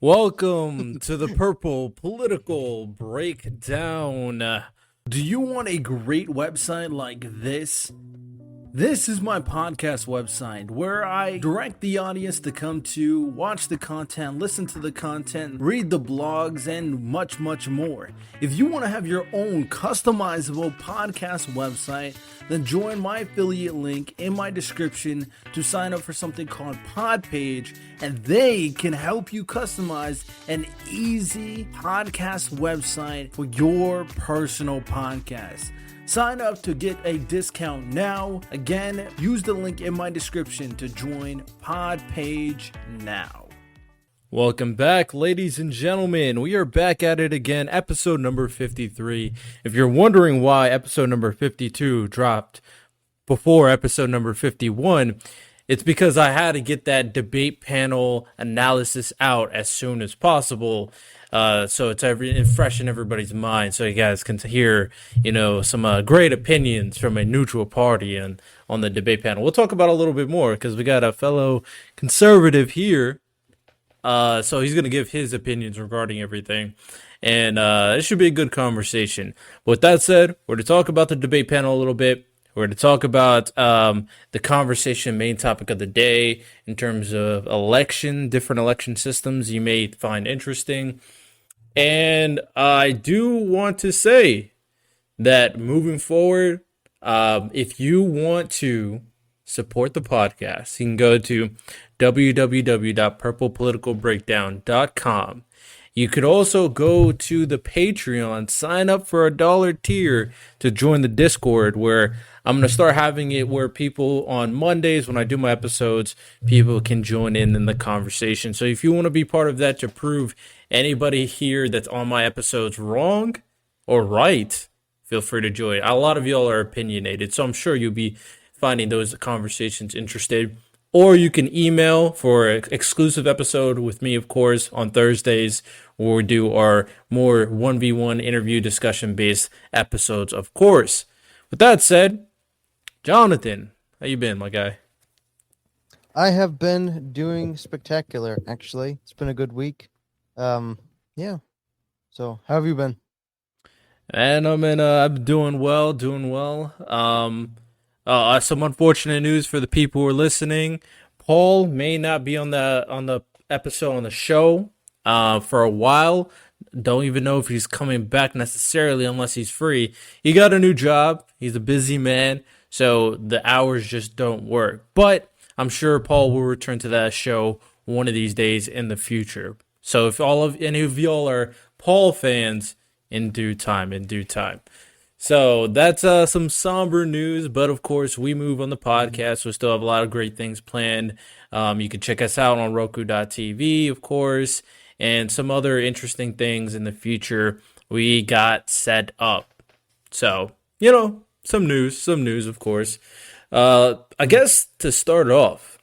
Welcome to the Purple Political Breakdown. Do you want a great website like this? This is my podcast website where I direct the audience to come to watch the content, listen to the content, read the blogs, and much, much more. If you want to have your own customizable podcast website, then join my affiliate link in my description to sign up for something called PodPage, and they can help you customize an easy podcast website for your personal podcast. Sign up to get a discount now. Again, use the link in my description to join PodPage now. Welcome back, ladies and gentlemen. We are back at it again, episode number 53. If you're wondering why episode number 52 dropped before episode number 51, it's because I had to get that debate panel analysis out as soon as possible. So it's fresh in everybody's mind, so you guys can hear, some great opinions from a neutral party and on the debate panel. We'll talk about it a little bit more because we got a fellow conservative here. So he's going to give his opinions regarding everything, and it should be a good conversation. With that said, we're to talk about the debate panel a little bit. We're to talk about the conversation main topic of the day in terms of different election systems you may find interesting. And I do want to say that moving forward, if you want to support the podcast, you can go to www.purplepoliticalbreakdown.com. You could also go to the Patreon, sign up for $1 tier to join the Discord, where I'm going to start having it where people on Mondays, when I do my episodes, people can join in the conversation. So if you want to be part of that to prove anybody here that's on my episodes wrong or right, feel free to join. A lot of y'all are opinionated, so I'm sure you'll be finding those conversations interesting. Or you can email for an exclusive episode with me, of course, on Thursdays, where we do our more 1v1 interview discussion-based episodes, of course. With that said, Jonathan, how you been, my guy? I have been doing spectacular, actually. It's been a good week. Yeah. So, how have you been? And I'm doing well. Some unfortunate news for the people who are listening. Paul may not be on the episode on the show for a while. Don't even know if he's coming back necessarily unless he's free. He got a new job. He's a busy man, so the hours just don't work. But I'm sure Paul will return to that show one of these days in the future. So if any of y'all are Paul fans, in due time. So that's some somber news, but of course we move on the podcast. We still have a lot of great things planned. You can check us out on Roku.tv, of course, and some other interesting things in the future we got set up. So, some news, of course. I guess to start off,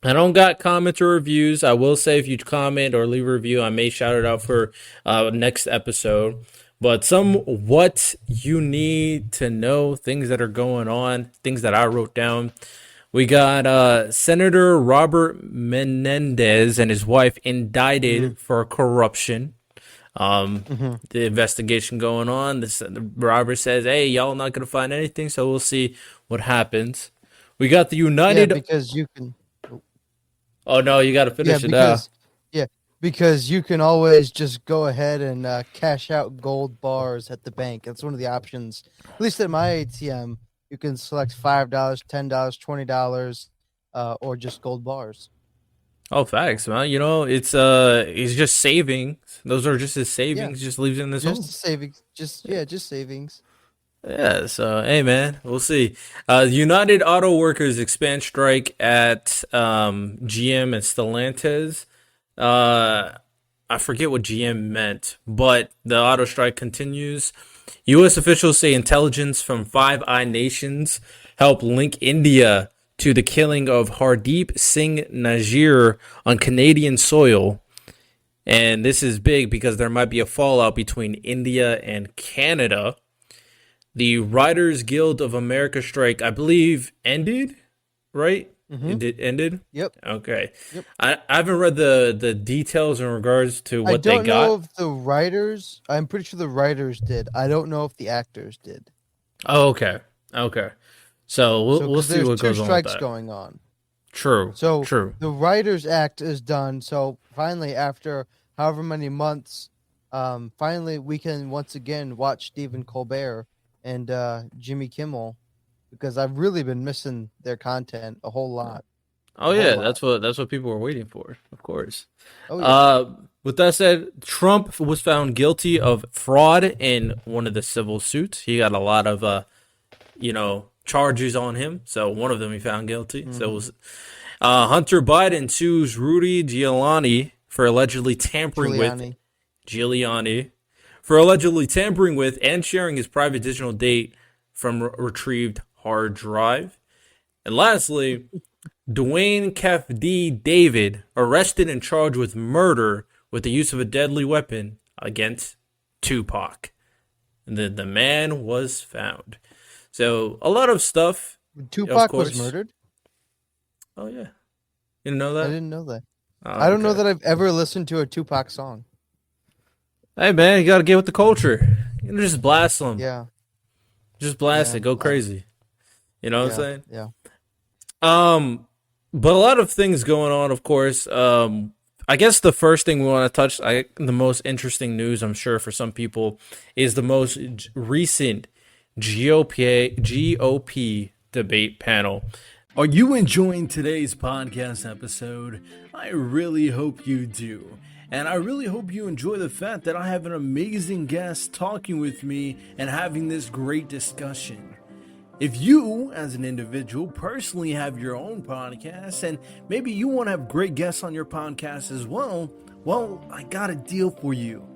I don't got comments or reviews. I will say if you comment or leave a review, I may shout it out for next episode. But some what you need to know, things that are going on, things that I wrote down. We got Senator Robert Menendez and his wife indicted for corruption. The investigation going on. Robert says, hey, y'all not going to find anything, so we'll see what happens. We got the United... Yeah, because you can... Oh, no, you got to finish it out. Yeah, because you can always just go ahead and cash out gold bars at the bank. That's one of the options. At least at my ATM, you can select $5, $10, $20, or just gold bars. Oh, facts, man. It's just savings. Those are just his savings. Yeah. Just leaves in his home. Just savings. Just savings. Yeah, so, hey, man, we'll see. United Auto Workers expand strike at GM and Stellantis. I forget what GM meant, but the auto strike continues. U.S. officials say intelligence from Five Eye Nations helped link India to the killing of Hardeep Singh Najir on Canadian soil. And this is big because there might be a fallout between India and Canada. The Writers Guild of America strike, I believe, ended, right? Mm-hmm. It ended? Yep. Okay. Yep. I haven't read the details in regards to I what they don't know got. if the writers. I'm pretty sure the writers did. I don't know if the actors did. Oh, okay. Okay. So So, we'll because see there's what two goes on with strikes that. going on. True. So True. the writers' act is done. So finally, after however many months, finally we can once again watch Stephen Colbert and Jimmy Kimmel, because I've really been missing their content a whole lot. Oh A whole yeah, lot. that's what people were waiting for, of course. Oh yeah. With that said, Trump was found guilty of fraud in one of the civil suits. He got a lot of charges on him. So one of them he found guilty. Mm-hmm. So it was Hunter Biden sues Rudy Giuliani for allegedly tampering with Giuliani for allegedly tampering with and sharing his private digital data from retrieved hard drive. And lastly, Dwayne Kef D. David arrested and charged with murder with the use of a deadly weapon against Tupac. And the man was found. So a lot of stuff. Tupac was murdered? Oh yeah, you didn't know that? I didn't know that. Oh, I don't know okay. that I've ever listened to a Tupac song. Hey man, you gotta get with the culture. You know, just blast them. Yeah. Just blast Yeah. it. Go crazy. You know what I'm saying? Yeah. But a lot of things going on, of course. I guess the first thing we want to touch, the most interesting news, I'm sure for some people, is the most recent GOP debate panel. Are you enjoying today's podcast episode? I really hope you do. And I really hope you enjoy the fact that I have an amazing guest talking with me and having this great discussion. If you, as an individual, personally have your own podcast and maybe you want to have great guests on your podcast as well, I got a deal for you.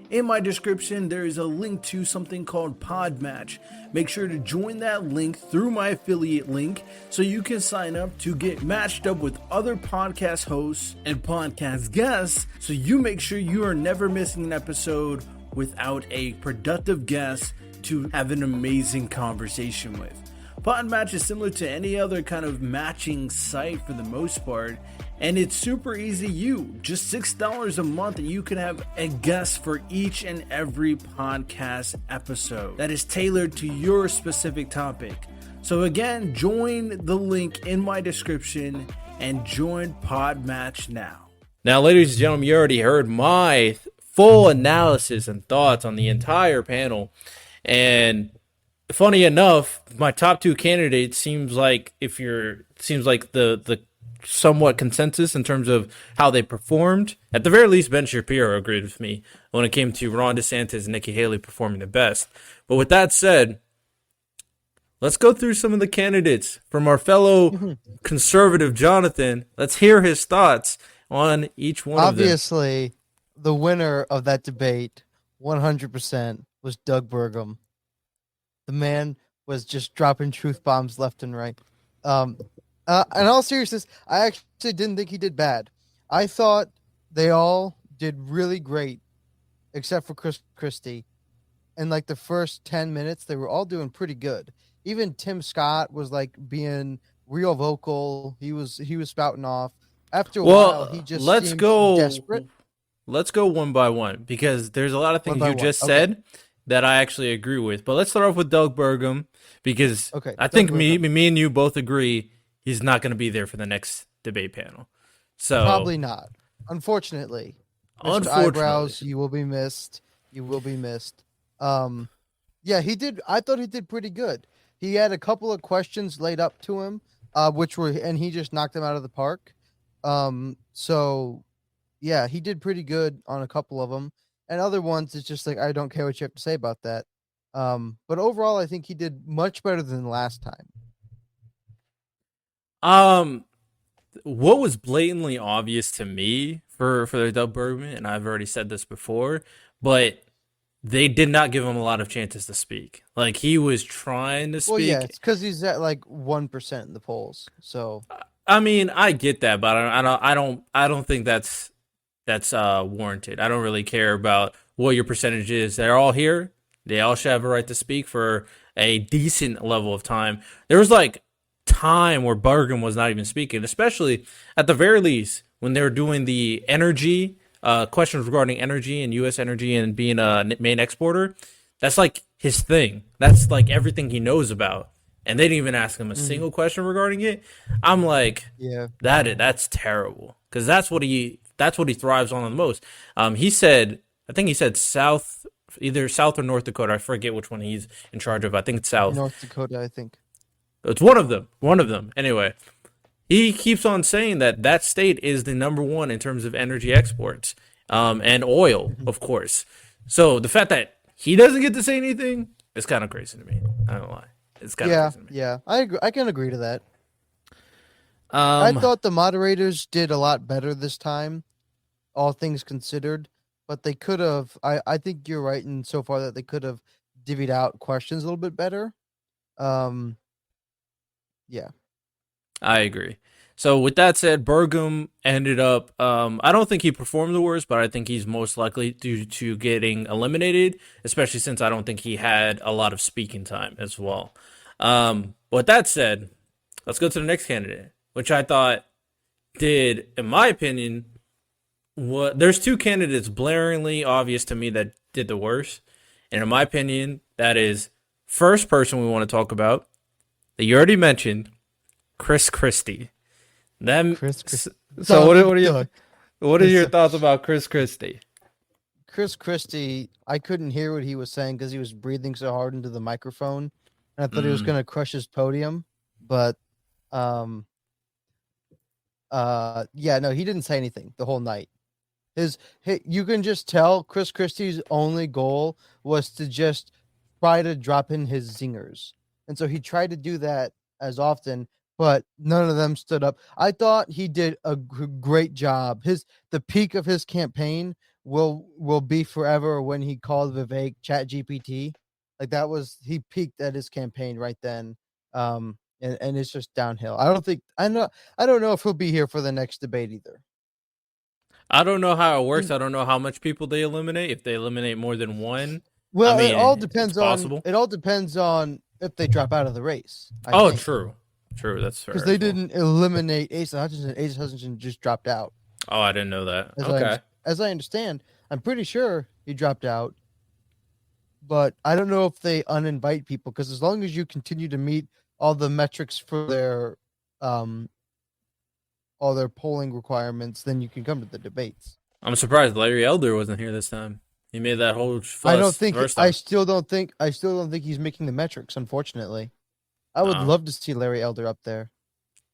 In my description, there is a link to something called Podmatch. Make sure to join that link through my affiliate link so you can sign up to get matched up with other podcast hosts and podcast guests so you make sure you are never missing an episode without a productive guest to have an amazing conversation with. Podmatch is similar to any other kind of matching site for the most part, and it's super easy to use. Just $6 a month and you can have a guest for each and every podcast episode that is tailored to your specific topic. So again, join the link in my description and join Podmatch now. Now, ladies and gentlemen, you already heard my full analysis and thoughts on the entire panel, and funny enough, my top two candidates seems like the somewhat consensus in terms of how they performed. At the very least, Ben Shapiro agreed with me when it came to Ron DeSantis and Nikki Haley performing the best. But with that said, let's go through some of the candidates from our fellow conservative Jonathan. Let's hear his thoughts on each one of them. Obviously, the winner of that debate, 100%, was Doug Burgum. The man was just dropping truth bombs left and right. In all seriousness, I actually didn't think he did bad. I thought they all did really great, except for Chris Christie. In like the first 10 minutes, they were all doing pretty good. Even Tim Scott was like being real vocal. He was spouting off. After a while, he just seemed desperate. Let's go one by one because there's a lot of things you just said that I actually agree with. But let's start off with Doug Burgum because I think me and you both agree he's not going to be there for the next debate panel. So probably not. Unfortunately. Mr. Eyebrows, you will be missed. You will be missed. Yeah, he did. I thought he did pretty good. He had a couple of questions laid up to him, and he just knocked them out of the park. So yeah, he did pretty good on a couple of them. And other ones, it's just like, I don't care what you have to say about that. But overall, I think he did much better than last time. What was blatantly obvious to me for the Doug Burgum, and I've already said this before, but they did not give him a lot of chances to speak. Like, he was trying to speak. Well, yeah, it's because he's at like 1% in the polls. So I mean, I get that, but I don't think that's warranted. I don't really care about what your percentage is. They're all here. They all should have a right to speak for a decent level of time. There was like time where Bergam was not even speaking, especially at the very least when they were doing the energy questions regarding energy and U.S. energy and being a main exporter. That's like his thing. That's like everything he knows about. And they didn't even ask him a single question regarding it. I'm like, Yeah. that's terrible because that's what he thrives on the most. He said, I think he said either South or North Dakota. I forget which one he's in charge of. I think it's South. North Dakota, I think. It's one of them. One of them. Anyway, he keeps on saying that state is the number one in terms of energy exports, and oil, of course. So the fact that he doesn't get to say anything is kind of crazy to me. I don't lie. It's kind of crazy to me. Yeah. I agree. I can agree to that. I thought the moderators did a lot better this time, all things considered. But they could have. I think you're right in so far that they could have divvied out questions a little bit better. Yeah. I agree. So with that said, Bergam ended up, I don't think he performed the worst, but I think he's most likely due to getting eliminated, especially since I don't think he had a lot of speaking time as well. With that said, let's go to the next candidate, which I thought did, in my opinion, there's two candidates blaringly obvious to me that did the worst. And in my opinion, that is first person we want to talk about that you already mentioned, Chris Christie. So what are your thoughts about Chris Christie? Chris Christie, I couldn't hear what he was saying because he was breathing so hard into the microphone, and I thought he was going to crush his podium. But, yeah, no, he didn't say anything the whole night. You can just tell Chris Christie's only goal was to just try to drop in his zingers, and so he tried to do that as often. But none of them stood up. I thought he did a great job. The peak of his campaign will be forever when he called Vivek ChatGPT. Like he peaked at his campaign right then. And it's just downhill. I don't know if he'll be here for the next debate either. I don't know how it works. I don't know how much people they eliminate. If they eliminate more than one, well, I mean, it all depends on. It all depends on if they drop out of the race. I think. True, that's fair. Because they didn't eliminate Asa Hutchinson. Asa Hutchinson just dropped out. Oh, I didn't know that. As I understand, I'm pretty sure he dropped out. But I don't know if they uninvite people, because as long as you continue to meet all the metrics for their all their polling requirements, then you can come to the debates. I'm surprised Larry Elder wasn't here this time. He made that whole fuss. I still don't think he's making the metrics, unfortunately. I would love to see Larry Elder up there.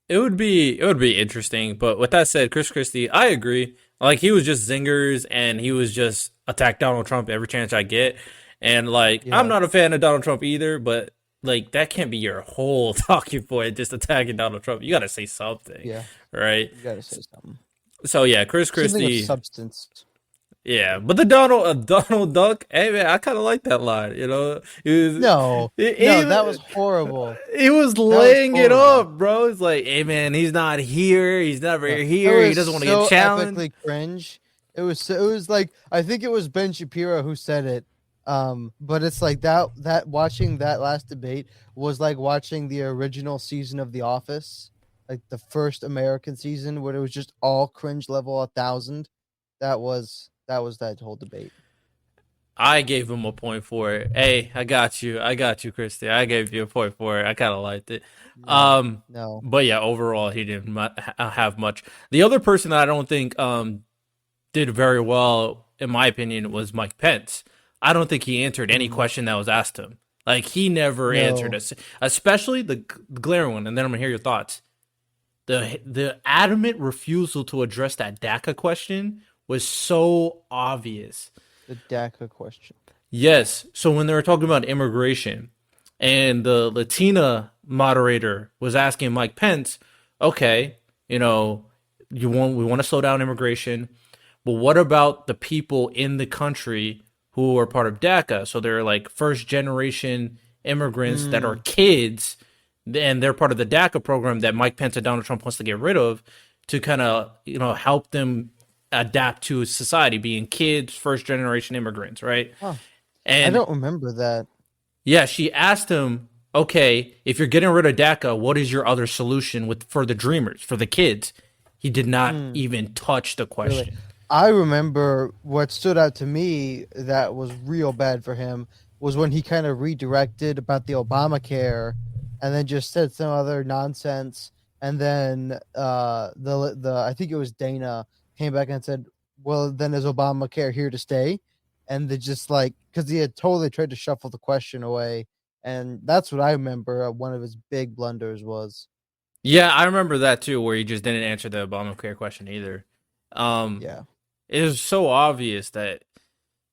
It would be interesting, but with that said, Chris Christie, I agree. Like, he was just zingers, and he was just attack Donald Trump every chance I get. And I'm not a fan of Donald Trump either, but like, that can't be your whole talking point, just attacking Donald Trump. You got to say something, right? You got to say something. So yeah, Chris Christie, something of substance. Yeah, but the Donald Duck, hey man, I kind of like that line. You know, that was horrible. He was laying it up, bro. It's like, hey man, he's not here. He's never here. He doesn't want to get challenged. Epically cringe. It was like, I think it was Ben Shapiro who said it. But it's like that watching that last debate was like watching the original season of The Office, like the first American season, where it was just all cringe level 1,000. That was that whole debate. I gave him a point for it. Hey, I got you, Christy. I gave you a point for it. I kind of liked it. No. But yeah, overall, he didn't have much. The other person that I don't think did very well, in my opinion, was Mike Pence. I don't think he answered any question that was asked him. Like, he never answered us, especially the glaring one. And then I'm gonna hear your thoughts. The adamant refusal to address that DACA question was so obvious. The DACA question. Yes. So when they were talking about immigration, and the Latina moderator was asking Mike Pence, okay, we want to slow down immigration, but what about the people in the country who are part of DACA? So they're like first generation immigrants that are kids, and they're part of the DACA program that Mike Pence and Donald Trump wants to get rid of to kind of, help them adapt to society, being kids, first generation immigrants, right? Huh. And I don't remember that. Yeah, she asked him, okay, if you're getting rid of DACA, what is your other solution for the dreamers, for the kids? He did not Hmm, even touch the really? question. I remember what stood out to me that was real bad for him was when he kind of redirected about the Obamacare and then just said some other nonsense. And then the I think it was Dana came back and said, "Well, then is Obamacare here to stay?" And they just like because he had totally tried to shuffle the question away, and that's what I remember. One of his big blunders was. Yeah, I remember that too, where he just didn't answer the Obamacare question either. Um, Yeah. it was so obvious that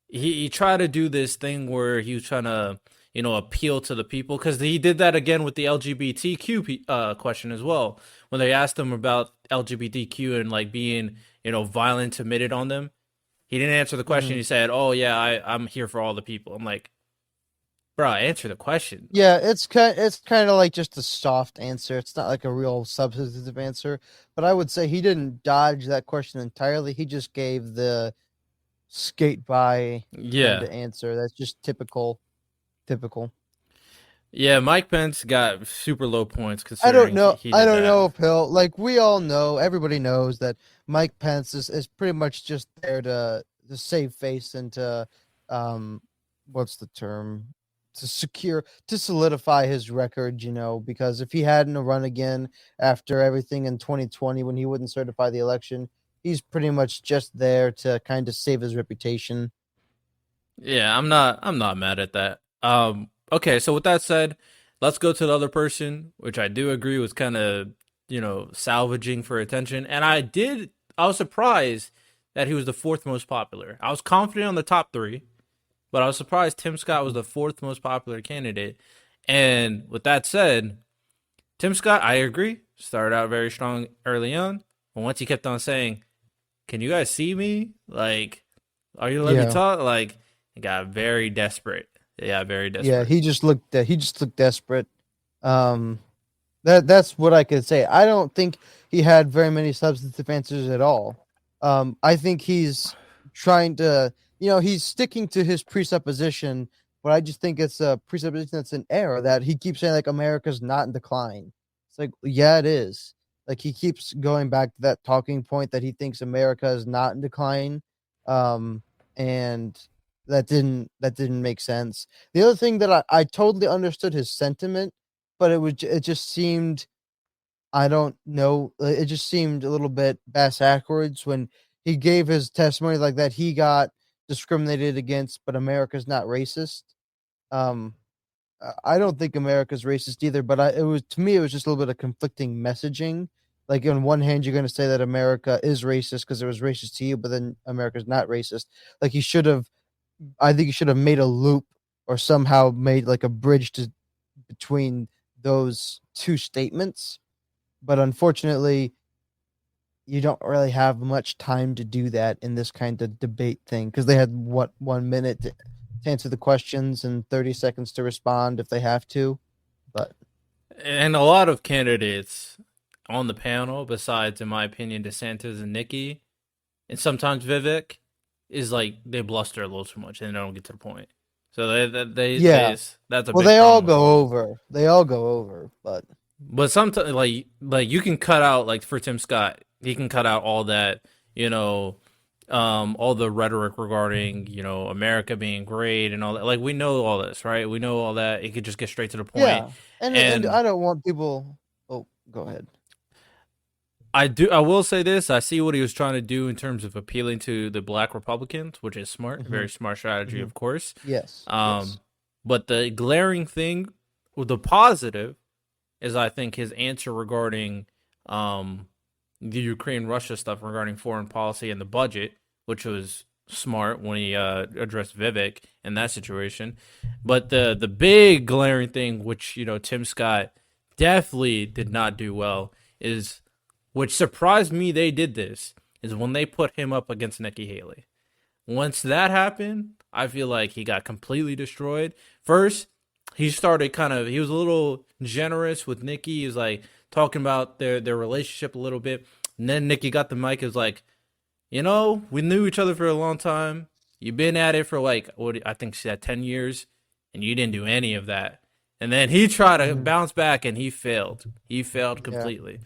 he tried to do this thing where he was trying to, appeal to the people because he did that again with the LGBTQ question as well. When they asked him about LGBTQ and like being, violent committed on them, he didn't answer the question. Mhm. He said, "Oh yeah, I'm here for all the people." I'm like, bro, answer the question. Yeah, it's kind of like just a soft answer. It's not like a real substantive answer, but I would say he didn't dodge that question entirely. He just gave the skate by kind Yeah, of answer. That's just typical. yeah. Mike Pence got super low points I don't considering know. he I did don't that. know if he'll like. We all know. Everybody knows that Mike Pence is pretty much just there to save face and to what's the term to solidify his record. Because if he hadn't run again after everything in 2020 when he wouldn't certify the election, he's pretty much just there to kind of save his reputation. Yeah, I'm not mad at that. Okay, so with that said, let's go to the other person, which I do agree was kind of, salvaging for attention. And I was surprised that he was the fourth most popular. I was confident on the top three, but I was surprised Tim Scott was the fourth most popular candidate. And with that said, Tim Scott, I agree, started out very strong early on, but once he kept on saying, "Can you guys see me? Like, are you gonna let me Yeah. talk?" Like, it got very desperate. Yeah, very Yeah, desperate. he just looked desperate. Um, that's what I could say. I don't think he had very many substantive answers at all. I think he's trying to, he's sticking to his presupposition, but I just think it's a presupposition that's an error that he keeps saying like America's not in decline. It's like, yeah, it is. Like he keeps going back to that talking point that he thinks America is not in decline. And that didn't make sense. The other thing that I totally understood his sentiment, but it just seemed I don't know, it just seemed a little bit backwards when he gave his testimony like that he got discriminated against, but America's not racist. Um, I don't think America's racist either, but it was to me it was just a little bit of conflicting messaging. Like on one hand, you're going to say that America is racist because it was racist to you, but then America's not racist. Like he should have I think you should have made a loop or somehow made like a bridge to between those two statements. But unfortunately, you don't really have much time to do that in this kind of debate thing because they had what 1 minute to answer the questions and 30 seconds to respond if they have to. But And a lot of candidates on the panel, besides, in my opinion, DeSantis and Nikki, and sometimes Vivek, is like they bluster a little too much and they don't get to the point. So yeah, that's a well, big they all problem with go them. over. They all go over. But But sometimes, like you can cut out, like for Tim Scott, he can cut out all that, all the rhetoric regarding America being great and all that. Like we know all this, right? We know all that. He could just get straight to the point. yeah, and And I don't want people. Oh, go ahead. I will say this. I see what he was trying to do in terms of appealing to the black Republicans, which is smart, Hmm. very smart strategy, Hmm. of course. Yes, yes. Um, but the glaring thing, with the positive, is I think his answer regarding um, the Ukraine Russia stuff regarding foreign policy and the budget, which was smart when he addressed Vivek in that situation. But the big glaring thing, which Tim Scott definitely did not do well, is which surprised me they did this is when they put him up against Nikki Haley. Once that happened, I feel like he got completely destroyed. First, he was a little generous with Nikki. He was like talking about their relationship a little bit. And then Nikki got the mic. It was like, we knew each other for a long time. You've been at it for like, what I think she said, 10 years, and you didn't do any of that. and then he tried to Mhm. bounce back, and he failed. He failed Yeah. completely.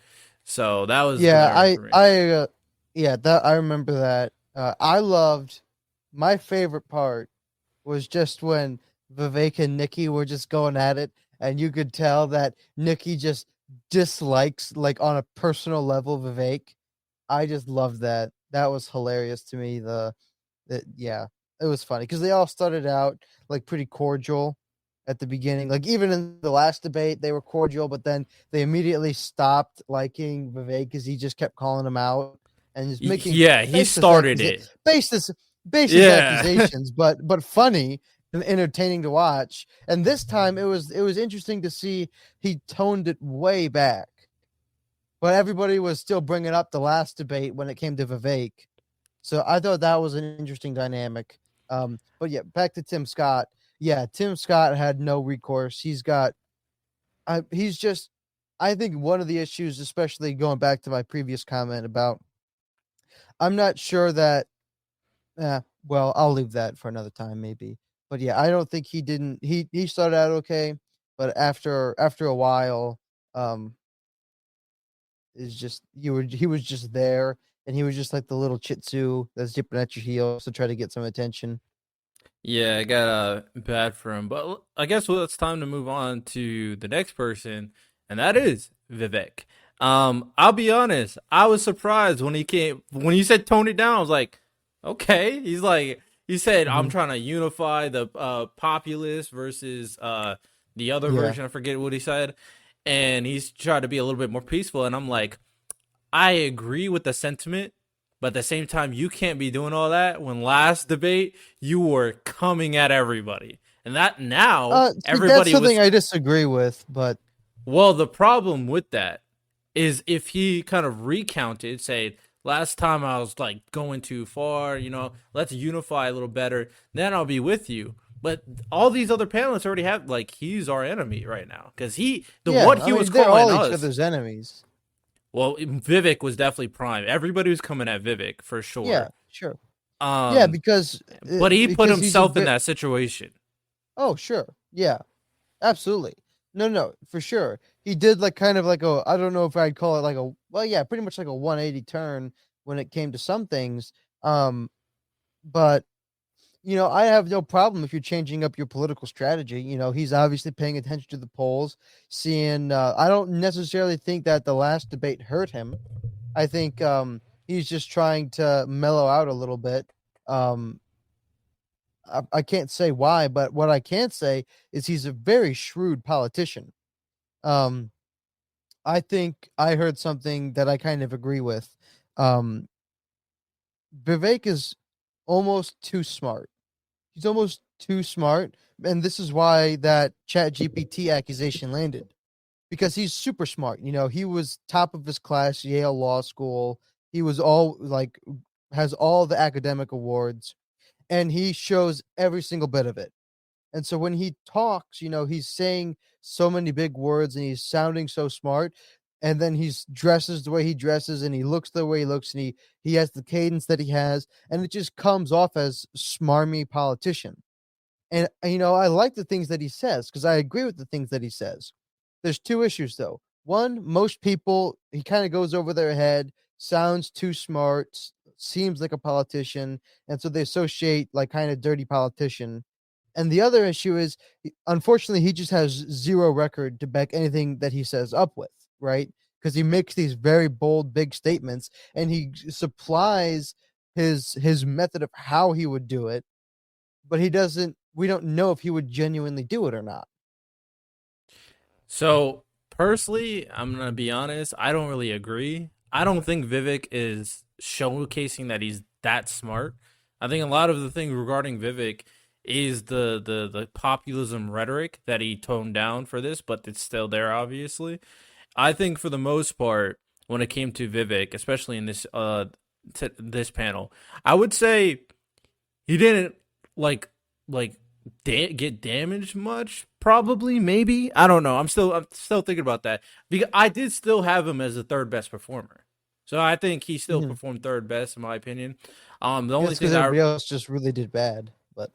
So that was Yeah, glaring for me. yeah, that I remember that. I loved my favorite part was just when Vivek and Nikki were just going at it, and you could tell that Nikki just dislikes, like on a personal level, Vivek. I just loved that. That was hilarious to me. Yeah, it was funny because they all started out like pretty cordial at the beginning. Like even in the last debate, they were cordial, but then they immediately stopped liking Vivek because he just kept calling him out and just making Yeah, he baseless started accusa- it. baseless baseless Yeah. accusations, but funny and entertaining to watch. And this time it was interesting to see he toned it way back, but everybody was still bringing up the last debate when it came to Vivek. So I thought that was an interesting dynamic. But yeah, back to Tim Scott. Yeah, Tim Scott had no recourse. He's just, I think one of the issues, especially going back to my previous comment about, I'm not sure that, well, I'll leave that for another time maybe. But yeah, I don't think he started out okay, but after a while, um, is just he was just there, and he was just like the little Shih Tzu that's dipping at your heels to try to get some attention. Yeah, I got bad for him. But I guess it's time to move on to the next person, and that is Vivek. I'll be honest, I was surprised when he said tone it down. I was like, okay. He said I'm Mhm. trying to unify the populace versus the other Yeah. version. I forget what he said, and he's trying to be a little bit more peaceful. And I'm like, I agree with the sentiment, but at the same time, you can't be doing all that when last debate you were coming at everybody. And that now See, that's everybody something was I disagree with, but well, the problem with that is if he kind of recounted, say, last time I was like going too far, let's unify a little better, then I'll be with you. But all these other panelists already have like he's our enemy right now because yeah, what I he was mean they're calling all each us. other's enemies. Well, Vivek was definitely prime. Everybody was coming at Vivek for Yeah, sure. sure. Yeah, Um, uh, but he put because he's a himself in bit. that situation. Oh, sure. Yeah, absolutely. No, no, for sure. He did like kind of like a, I don't know if I'd call it like a, well, yeah, pretty much like a 180 turn when it came to some things. But I have no problem if you're changing up your political strategy. He's obviously paying attention to the polls, seeing. I don't necessarily think that the last debate hurt him. I think he's just trying to mellow out a little bit. Um, I can't say why, but what I can say is he's a very shrewd politician. Um, I think I heard something that I kind of agree with. Um, Vivek is almost too smart. He's almost too smart, and this is why that Chat GPT accusation landed because he's super smart. He was top of his class, Yale Law School. He was all like has all the academic awards, and he shows every single bit of it. And so when he talks, he's saying so many big words and he's sounding so smart. And then he's dresses the way he dresses and he looks the way he looks and he has the cadence that he has, and it just comes off as smarmy politician. And I like the things that he says because I agree with the things that he says. There's two issues though. One, most people he kind of goes over their head, sounds too smart, seems like a politician, and so they associate like kind of dirty politician. And the other issue is, unfortunately, he just has zero record to back anything that he says up with, right? Because he makes these very bold, big statements, and he supplies his method of how he would do it, but he doesn't. We don't know if he would genuinely do it or not. So personally, I'm gonna be honest. I don't really agree. I don't think Vivek is showcasing that he's that smart. I think a lot of the thing regarding Vivek is the populism rhetoric that he toned down for this, but it's still there, obviously. I think for the most part, when it came to Vivek, especially in this panel, I would say he didn't like like get damaged much. Probably, maybe. I don't know. I'm still thinking about that because I did still have him as the third best performer. So I think he still Mhm. performed third best in my opinion. The Yeah, only it's because thing I everybody else just really did bad. But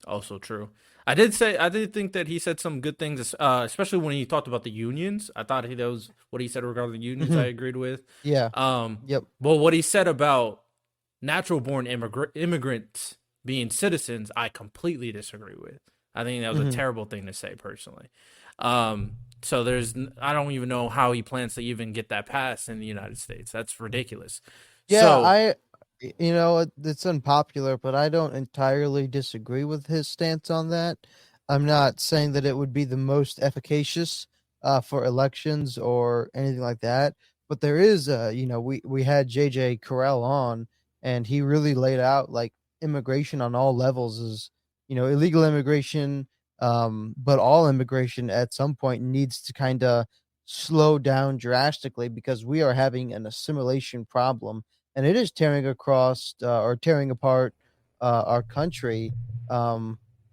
also true. I did think that he said some good things, especially when he talked about the unions. I thought that was what he said regarding the unions. I Mhm. agreed with. Yeah. Um, Yep. but what he said about natural born immigrants being citizens, I completely disagree with. I think that was a Hmm. terrible thing to say personally. So I don't even know how he plans to even get that passed in the United States. That's ridiculous. Yeah, So, it's unpopular, but I don't entirely disagree with his stance on that. I'm not saying that it would be the most efficacious for elections or anything like that, but there is, we had JJ Correll on, and he really laid out like immigration on all levels is, illegal immigration, but all immigration at some point needs to kind of slow down drastically because we are having an assimilation problem, and it is tearing across or tearing apart our country,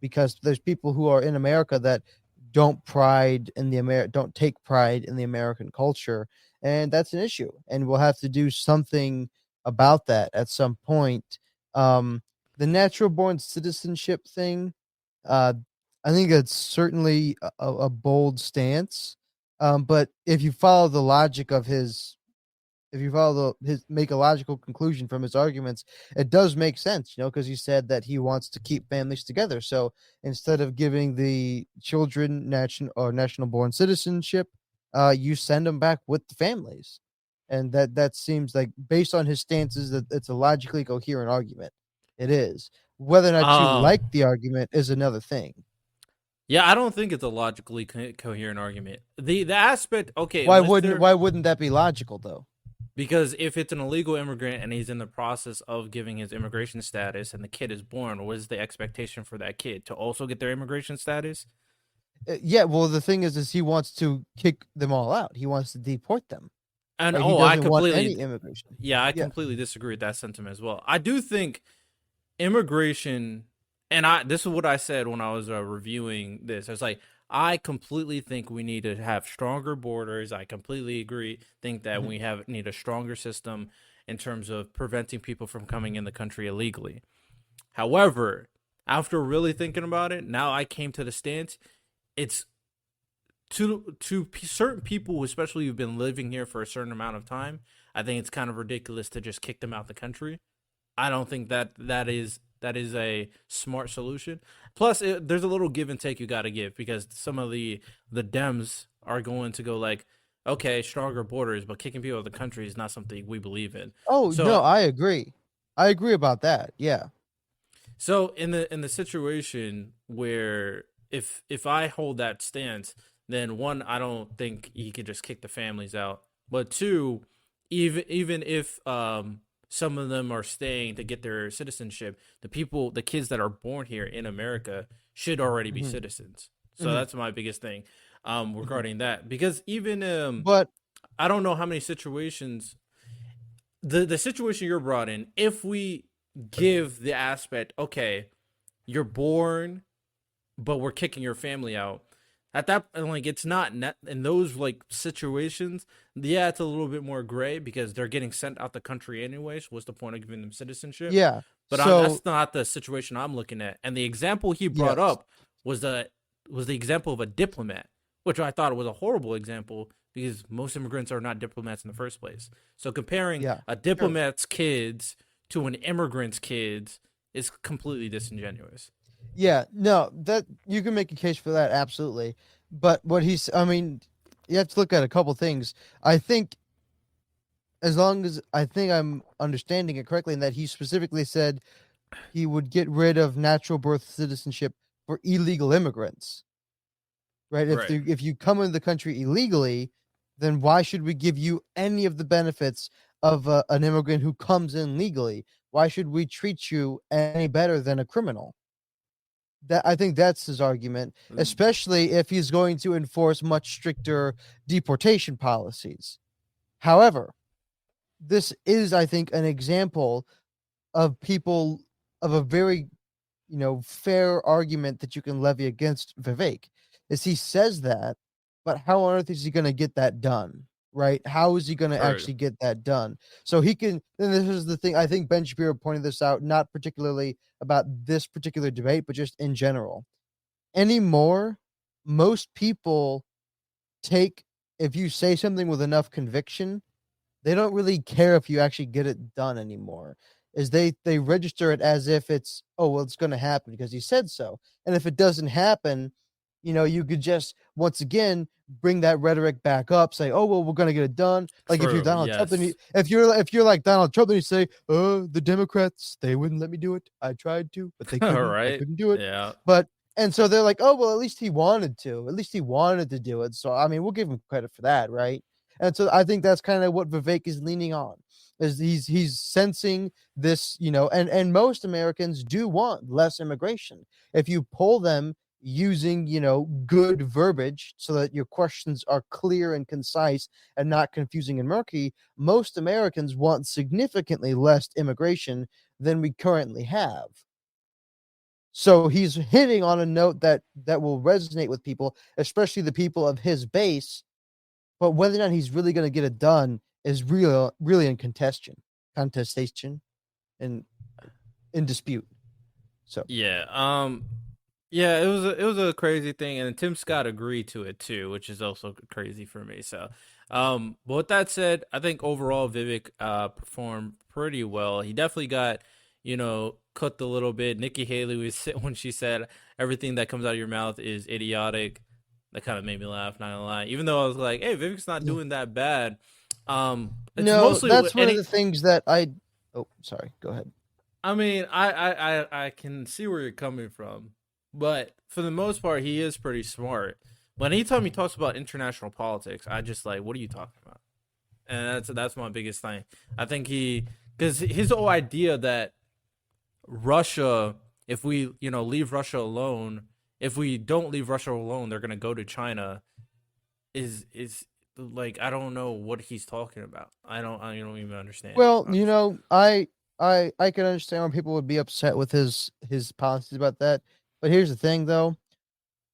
because there's people who are in America that don't take pride in the American culture, and that's an issue. And we'll have to do something about that at some point. The natural born citizenship thing, uh, I think it's certainly a bold stance. But if you follow his make a logical conclusion from his arguments, it does make sense, because he said that he wants to keep families together. So instead of giving the children national born citizenship, you send them back with the families, and that seems like, based on his stances, that it's a logically coherent argument. It is. Whether or not you um, like the argument is another thing. yeah, I don't think it's a logically coherent argument. The aspect, okay, Why wouldn't that be logical though? because if it's an illegal immigrant and he's in the process of giving his immigration status and the kid is born, what is the expectation for that kid to also get their immigration status? Yeah, well, the thing is he wants to kick them all out. He wants to deport them. And Right? He oh, I doesn't want any completely, immigration. yeah, I Yeah. completely disagree with that sentiment as well. I do think immigration, and this is what I said when I was reviewing this. I was like, I completely think we need to have stronger borders. I completely agree. Think that Mhm. we need a stronger system in terms of preventing people from coming in the country illegally. However, after really thinking about it, now I came to the stance. It's certain people, especially who've been living here for a certain amount of time. I think it's kind of ridiculous to just kick them out the country. I don't think that is a smart solution. Plus, there's a little give and take you got to give because some of the Dems are going to go like, okay, stronger borders, but kicking people out of the country is not something we believe in. Oh So no, I agree. I agree about that. Yeah. So in the situation where if I hold that stance, then one, I don't think he could just kick the families out. But two, even if some of them are staying to get their citizenship, the kids that are born here in America should already be Hmm. citizens. So Hmm. that's my biggest thing Hmm. regarding that. Because even But I don't know how many situations the situation you're brought in, if we give the aspect, okay, you're born, but we're kicking your family out. At that, like, it's not in those like situations. Yeah, it's a little bit more gray because they're getting sent out the country anyways. What's the point of giving them citizenship? yeah. But So that's not the situation I'm looking at. And the example he brought yes. up was the example of a diplomat, which I thought was a horrible example because most immigrants are not diplomats in the first place. So comparing Yeah. a Sure. diplomat's kids to an immigrant's kids is completely disingenuous. Yeah. No, that you can make a case for that, absolutely. But I mean, you have to look at a couple things. I think, as long as I think I'm understanding it correctly, in that he specifically said he would get rid of natural birth citizenship for illegal immigrants. Right? Right. If you come into the country illegally, then why should we give you any of the benefits of an immigrant who comes in legally? Why should we treat you any better than a criminal? That I think that's his argument, especially if he's going to enforce much stricter deportation policies. However, this is, I think, an example of people of a very, fair argument that you can levy against Vivek. Is he says that, but how on earth is he going to get that done? Right? How is he going to Right. actually get that done? So he can. Then this is the thing. I think Ben Shapiro pointed this out, not particularly about this particular debate, but just in general. anymore, most people take, if you say something with enough conviction, they don't really care if you actually get it done anymore. Is they register it as if it's, oh well, it's going to happen because he said so. And if it doesn't happen, you could just once again bring that rhetoric back up, say, oh well, we're going to get it done. Like if you're True. Donald Trump, then Yes. if you're like Donald Trump, then you say, the Democrats, they wouldn't let me do it. I tried to, but they All couldn't. I right. couldn't do it. Yeah. But and so they're like, oh well, at least he wanted to. At least he wanted to do it. So I mean, we'll give him credit for that, right? And so I think that's kind of what Vivek is leaning on. Is he's sensing this, and most Americans do want less immigration. If you poll them using, good verbiage so that your questions are clear and concise and not confusing and murky, most Americans want significantly less immigration than we currently have. So he's hitting on a note that will resonate with people, especially the people of his base. But whether or not he's really going to get it done is really in contestation, and in dispute. So Yeah. Yeah, it was a crazy thing, and Tim Scott agreed to it too, which is also crazy for me. So, but with that said, I think overall Vivek performed pretty well. He definitely got, cooked a little bit. Nikki Haley was when she said everything that comes out of your mouth is idiotic. That kind of made me laugh, not gonna lie. Even though I was like, hey, Vivek's not doing that bad. It's no, mostly that's one and of the things that I. Oh, sorry. Go ahead. I mean, I can see where you're coming from, but for the most part, he is pretty smart. But anytime he talks about international politics, I just like, what are you talking about? And that's my biggest thing. I think because his whole idea that Russia, if we leave Russia alone, if we don't leave Russia alone, they're gonna go to China, is like I don't know what he's talking about. I don't even understand. Well, I can understand why people would be upset with his policies about that. But here's the thing, though.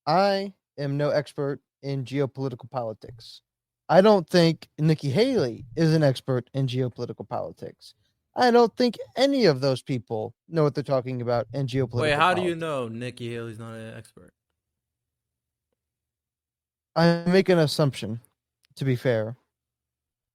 I am no expert in geopolitical politics. I don't think Nikki Haley is an expert in geopolitical politics. I don't think any of those people know what they're talking about in geopolitical Wait, how do you politics. know Nikki Haley's not an expert? I make an assumption, to be fair,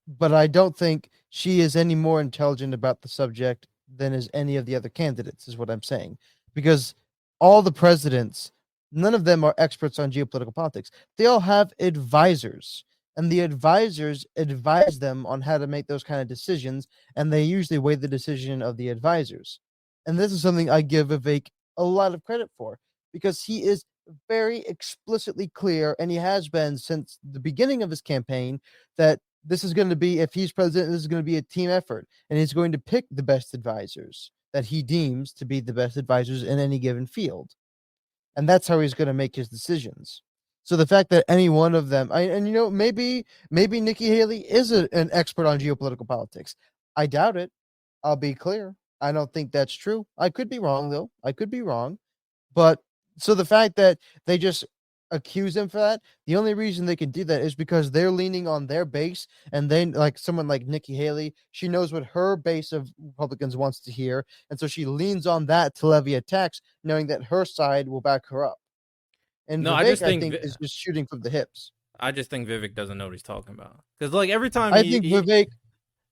but I don't think she is any more intelligent about the subject than is any of the other candidates, is what I'm saying. Because all the presidents, none of them are experts on geopolitical politics. They all have advisors, and the advisors advise them on how to make those kind of decisions, and they usually weigh the decision of the advisors. And this is something I give Vivek a lot of credit for, because he is very explicitly clear, and he has been since the beginning of his campaign, that this is going to be, if he's president, this is going to be a team effort, and he's going to pick the best advisors that he deems to be the best advisors in any given field. And that's how he's going to make his decisions. So the fact that any one of them, maybe Nikki Haley is an expert on geopolitical politics. I doubt it. I'll be clear. I don't think that's true. I could be wrong, though. I could be wrong. But so the fact that they just accuse him for that, the only reason they can do that is because they're leaning on their base, and then like someone like Nikki Haley, she knows what her base of Republicans wants to hear, and so she leans on that to levy attacks, knowing that her side will back her up. And No, Vivek, I think, is just shooting from the hips. I just think Vivek doesn't know what he's talking about. Because like every time I think Vivek,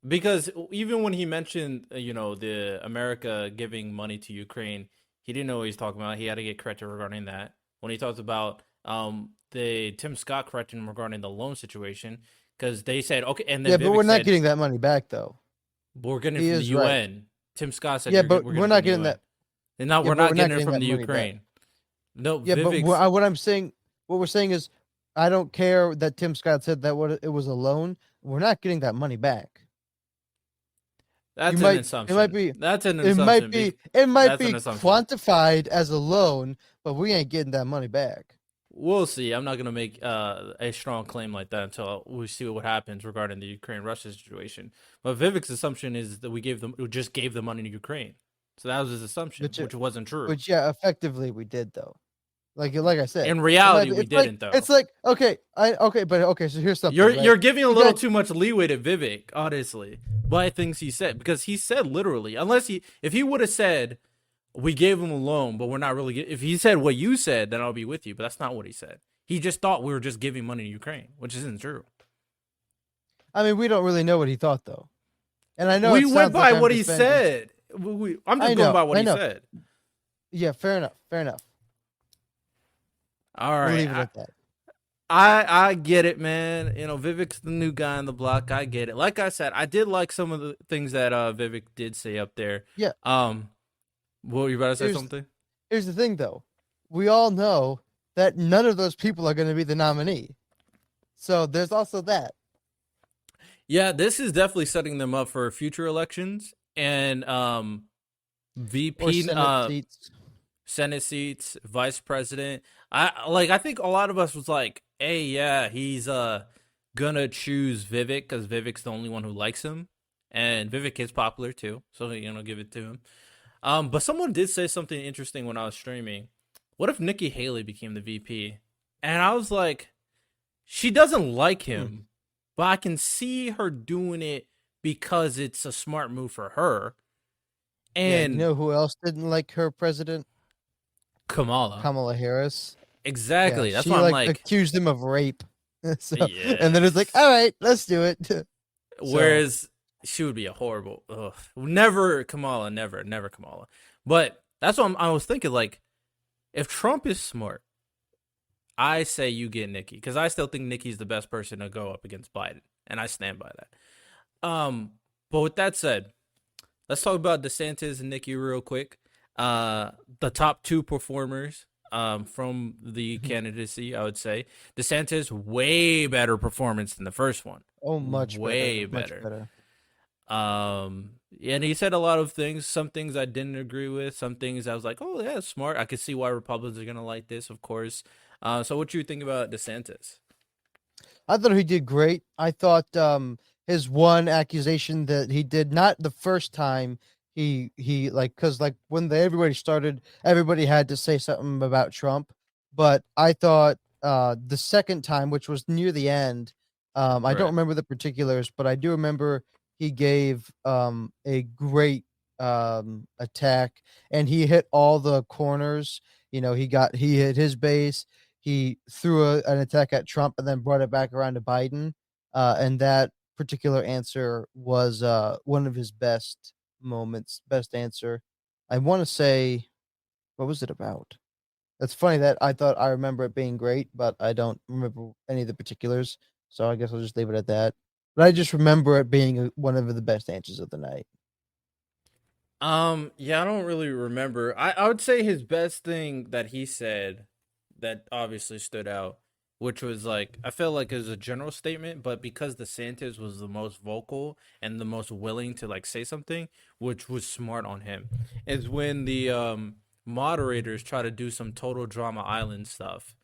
because even when he mentioned the America giving money to Ukraine, he didn't know what he's talking about. He had to get corrected regarding that. When he talks about the Tim Scott corrected him regarding the loan situation, because they said okay, and then yeah, Vivek but we're not said, getting that money back, though. we're getting He it from is the right. UN. Tim Scott said, Yeah, but we're not getting that. And now Yeah, we're but not we're getting not it from getting the that money back. Ukraine. No, Yeah, but Vivek's, what I'm saying, what we're saying is, I don't care that Tim Scott said that it was a loan. We're not getting that money back. that's You an might, assumption. it might be, That's an it assumption. might be, it might That's be an assumption. quantified as a loan, but we ain't getting that money back. We'll see. I'm not gonna make a strong claim like that until we see what happens regarding the Ukraine-Russia situation. But Vivek's assumption is that we just gave the money to Ukraine. So that was his assumption, which wasn't true. Which, yeah, effectively we did, though. Like I said, In reality, we it's like, didn't though. It's like okay, So here's something. You're giving a little too much leeway to Vivek, honestly, by things he said, because he said literally, if he would have said, we gave him a loan, but we're not really. If he said what you said, then I'll be with you. But that's not what he said. He just thought we were just giving money to Ukraine, which isn't true. I mean, we don't really know what he thought though, and I know We it went sounds by like I'm what he defending. said. I'm just going by what I he know. said. Yeah, fair enough. Fair enough. All We'll right, leave it at that. I get it, man. You know, Vivek's the new guy on the block. I get it. Like I said, I did like some of the things that Vivek did say up there. Yeah. Well, you about to say Here's- something? Here's the thing, though. We all know that none of those people are going to be the nominee. So there's also that. Yeah, this is definitely setting them up for future elections and Or VP Senate seats. Senate seats, vice president. I think a lot of us was like, "Hey, yeah, he's gonna choose Vivek because Vivek's the only one who likes him, and Vivek is popular too, so give it to him." But someone did say something interesting when I was streaming. What if Nikki Haley became the VP? And I was like, she doesn't like him, but I can see her doing it because it's a smart move for her. And You know who else didn't like her president? Kamala. Kamala Harris. Exactly. Yeah, That's she why I'm like, accused him of rape. So, yeah. And then it's like, all right, let's do it. Whereas she would be a horrible, never Kamala, never Kamala. But that's what I was thinking. Like, if Trump is smart, I say you get Nikki because I still think Nikki's the best person to go up against Biden, and I stand by that. But with that said, let's talk about DeSantis and Nikki real quick. The top two performers from the candidacy, I would say DeSantis way better performance than the first one. Oh, much way better. And he said a lot of things. Some things I didn't agree with. Some things I was like, oh, yeah, smart. I could see why Republicans are gonna like this, of course. So what you think about DeSantis? I thought he did great. I thought his one accusation that he did not the first time he because when everybody started, everybody had to say something about Trump. But I thought the second time, which was near the end, I Right. don't remember the particulars, but I do remember he gave a great attack, and he hit all the corners. You know, he hit his base. He threw an attack at Trump and then brought it back around to Biden. And that particular answer was one of his best moments, best answer. I want to say, what was it about? That's funny that I thought I remember it being great, but I don't remember any of the particulars. So I guess I'll just leave it at that. But I just remember it being one of the best answers of the night. Yeah, I don't really remember. I would say his best thing that he said that obviously stood out, which was like, I felt like it was a general statement, but because DeSantis was the most vocal and the most willing to like say something, which was smart on him, is when the moderators try to do some total drama island stuff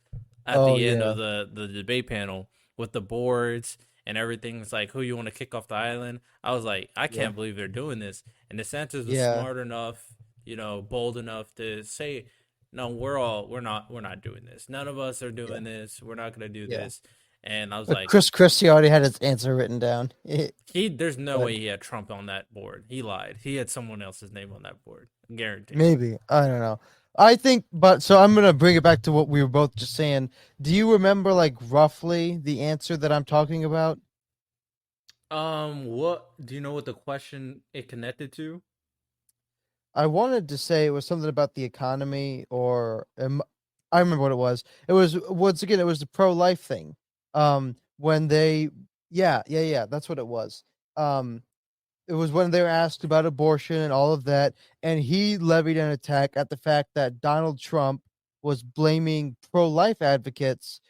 at the end of the debate panel with the boards and everything. It's like, who you want to kick off the island? I was like, I can't believe they're doing this. And DeSantis was smart enough, bold enough to say, no, we're not doing this. None of us are doing this. We're not gonna do this. And I was like, Chris Christie already had his answer written down. There's no way he had Trump on that board. He lied. He had someone else's name on that board. Guaranteed. Maybe. I don't know. I think, so I'm going to bring it back to what we were both just saying. Do you remember, like, roughly the answer that I'm talking about? What do you know what the question it connected to? I wanted to say it was something about the economy, or I remember what it was. It was, once again, it was the pro-life thing. When they, that's what it was. It was when they were asked about abortion and all of that, and he levied an attack at the fact that Donald Trump was blaming pro-life advocates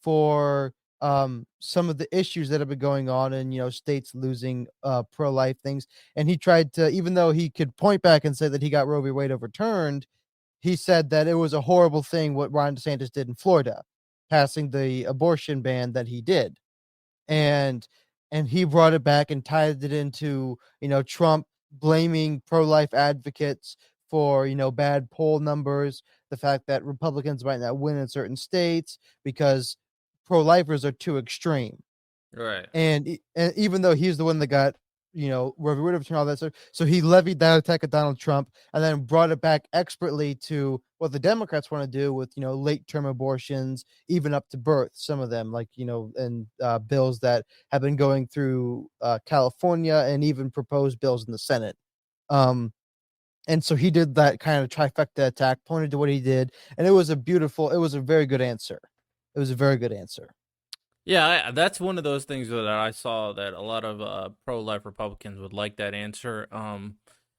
for some of the issues that have been going on in states losing pro-life things. And he tried to, even though he could point back and say that he got Roe v. Wade overturned, he said that it was a horrible thing what Ron DeSantis did in Florida, passing the abortion ban that he did. And he brought it back and tied it into Trump blaming pro-life advocates for bad poll numbers, the fact that Republicans might not win in certain states because pro-lifers are too extreme. Right. And even though he's the one that got return all that stuff. So he levied that attack at Donald Trump and then brought it back expertly to what the Democrats want to do with, late term abortions, even up to birth. Some of them, like, and bills that have been going through California and even proposed bills in the Senate. And so he did that kind of trifecta attack, pointed to what he did, and it was a very good answer. It was a very good answer. Yeah, that's one of those things that I saw that a lot of pro-life Republicans would like that answer.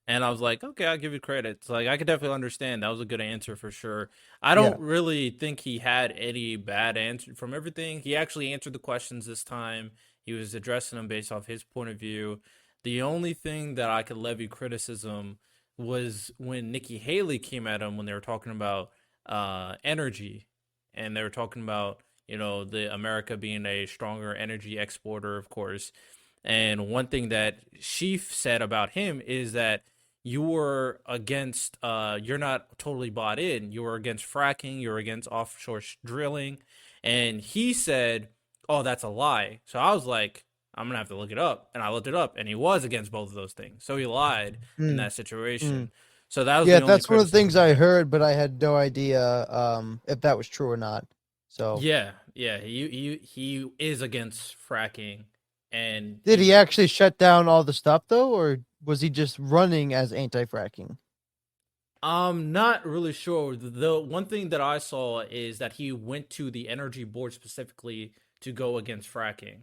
And I was like, okay, I'll give you credit. It's like I could definitely understand that was a good answer for sure. I don't really think he had any bad answer from everything. He actually answered the questions this time. He was addressing them based off his point of view. The only thing that I could levy criticism was when Nikki Haley came at him when they were talking about energy, and they were talking about the America being a stronger energy exporter, of course. And one thing that she said about him is that you were against, you're not totally bought in. You were against fracking. You were against offshore drilling. And he said, oh, that's a lie. So I was like, I'm going to have to look it up. And I looked it up, and he was against both of those things. So he lied in that situation. So that was the only that's one of the things I criticism. heard, but I had no idea if that was true or not. So Yeah, he is against fracking, and did he actually shut down all the stuff though, or was he just running as anti-fracking? I'm not really sure. The one thing that I saw is that he went to the energy board specifically to go against fracking.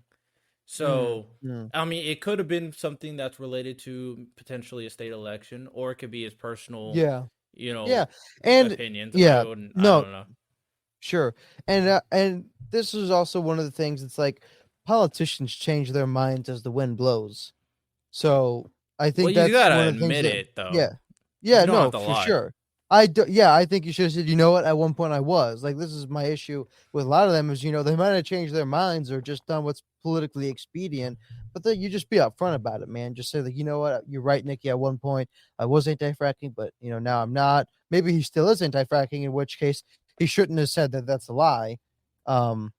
So, I mean, it could have been something that's related to potentially a state election, or it could be his personal, Yeah, and opinions. yeah, I no, don't know. sure, and this is also one of the things. It's like politicians change their minds as the wind blows. So I Well, think you that's gotta one of the things admit that, it, though. yeah, You don't have no, to for lie. sure. I think you should have said, you know what, at one point I was like, this is my issue with a lot of them is, they might have changed their minds or just done what's politically expedient, but then you just be upfront about it, man. Just say that, you know what, you're right, Nikki. At one point I was anti-fracking, but now I'm not. Maybe he still is anti-fracking, in which case he shouldn't have said that. That's a lie. Um,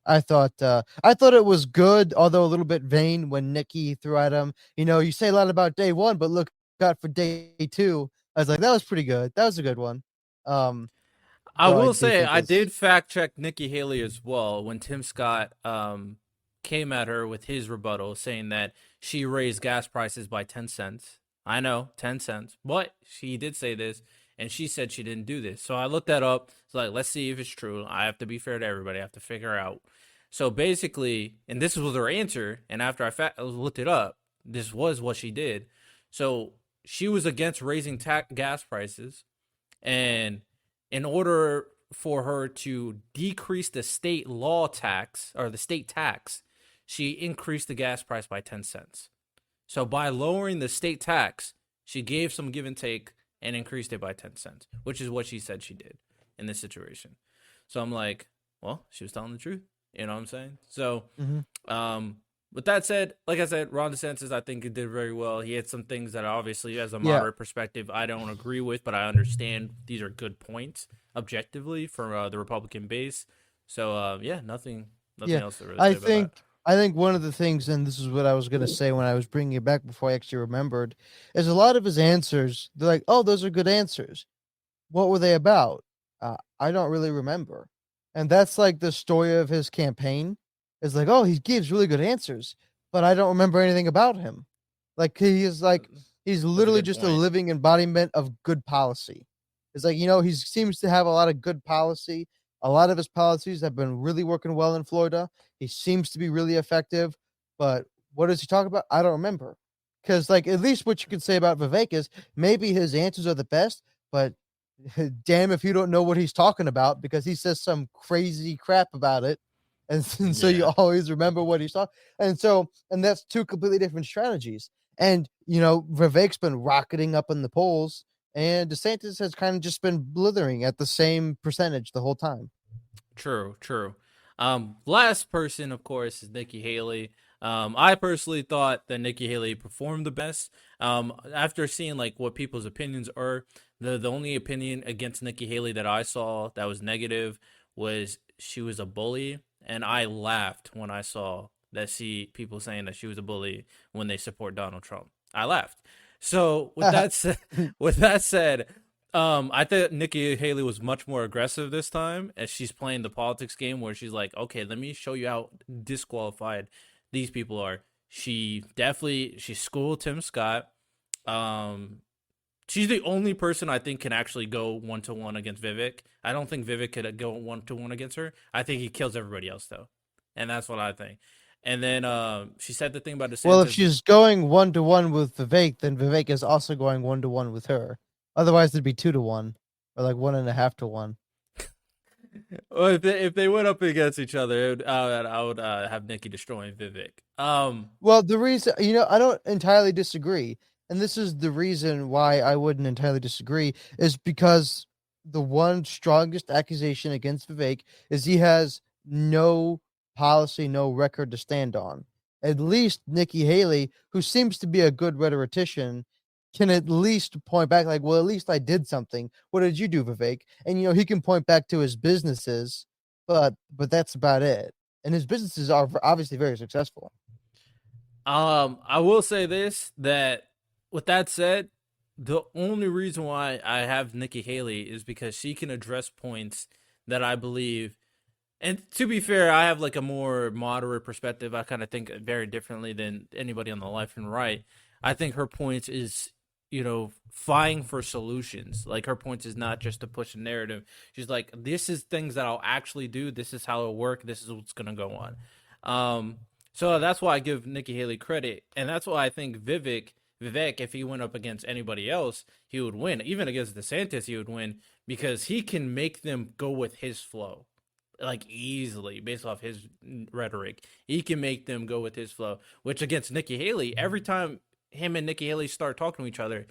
I thought it was good, although a little bit vain when Nikki threw at him. You say a lot about day one, but look out for day two. I was like, that was pretty good. That was a good one. I Though I will do say think I is did fact check Nikki Haley as well when Tim Scott came at her with his rebuttal saying that she raised gas prices by 10 cents. I know, 10 cents. But she did say this, and she said she didn't do this. So I looked that up. It's like, let's see if it's true. I have to be fair to everybody. I have to figure out. So basically, and this was her answer, and after I looked it up, this was what she did. So she was against raising gas prices, and in order for her to decrease the state law tax or the state tax, she increased the gas price by 10 cents. So by lowering the state tax, she gave some give and take and increased it by 10 cents, which is what she said she did in this situation. So I'm like, well, she was telling the truth. You know what I'm saying? So, with that said, like I said, Ron DeSantis, I think he did very well. He had some things that obviously, as a moderate perspective, I don't agree with, but I understand these are good points objectively for the Republican base. So, nothing else to really say about that. I think one of the things, and this is what I was going to say when I was bringing it back before I actually remembered, is a lot of his answers. They're like, oh, those are good answers. What were they about? I don't really remember. And that's like the story of his campaign. Is like, oh, he gives really good answers, but I don't remember anything about him. Like he's literally good just a point. living embodiment of good policy. It's like, he seems to have a lot of good policy. A lot of his policies have been really working well in Florida. He seems to be really effective, but what does he talk about? I don't remember. Because, like, at least what you can say about Vivek is maybe his answers are the best, but damn if you don't know what he's talking about because he says some crazy crap about it. And so you always remember what he's talking. And that's two completely different strategies. And, Vivek's been rocketing up in the polls, and DeSantis has kind of just been blithering at the same percentage the whole time. True. Last person, of course, is Nikki Haley. I personally thought that Nikki Haley performed the best. After seeing like what people's opinions are, the only opinion against Nikki Haley that I saw that was negative was she was a bully, and I laughed when I saw that see people saying that she was a bully when they support Donald Trump. I laughed. So with that said, I think Nikki Haley was much more aggressive this time, as she's playing the politics game where she's like, okay, let me show you how disqualified these people are. She schooled Tim Scott. She's the only person I think can actually go 1-to-1 against Vivek. I don't think Vivek could go 1-to-1 against her. I think he kills everybody else though, and that's what I think. And then she said the thing about DeSantis. Well, if she's going 1-to-1 with Vivek, then Vivek is also going 1-to-1 with her. Otherwise, it'd be 2-to-1 or like 1.5-to-1. Well, if they went up against each other, I would have Nikki destroying Vivek. Well, the reason, I don't entirely disagree, and this is the reason why I wouldn't entirely disagree, is because the one strongest accusation against Vivek is he has no policy, no record to stand on. At least Nikki Haley, who seems to be a good rhetorician, can at least point back like, well, at least I did something. What did you do, Vivek? And he can point back to his businesses, but that's about it. And his businesses are obviously very successful. I will say this, that with that said, the only reason why I have Nikki Haley is because she can address points that I believe. And to be fair, I have like a more moderate perspective. I kind of think very differently than anybody on the left and right. I think her points is, fighting for solutions. Like, her points is not just to push a narrative. She's like, this is things that I'll actually do. This is how it'll work. This is what's going to go on. So that's why I give Nikki Haley credit. And that's why I think Vivek, if he went up against anybody else, he would win. Even against DeSantis, he would win because he can make them go with his flow. Like, easily, based off his rhetoric. He can make them go with his flow. Which against Nikki Haley, every time him and Nikki Haley start talking to each other,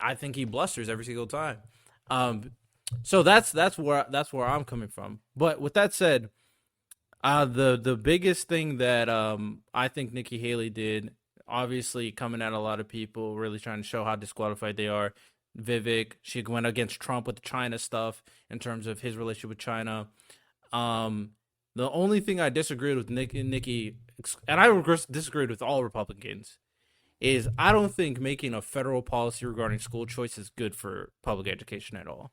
I think he blusters every single time. So that's where I'm coming from. But with that said, the biggest thing that I think Nikki Haley did, obviously coming at a lot of people, really trying to show how disqualified they are. Vivek, she went against Trump with the China stuff in terms of his relationship with China. The only thing I disagreed with Nikki, and I disagreed with all Republicans, is I don't think making a federal policy regarding school choice is good for public education at all.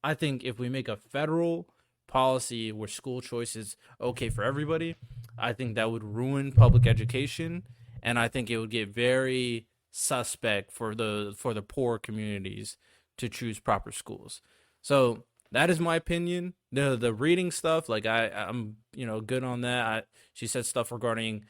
I think if we make a federal policy where school choice is okay for everybody, I think that would ruin public education, and I think it would get very suspect for the poor communities to choose proper schools. So that is my opinion. The reading stuff, like I'm good on that. She said stuff regarding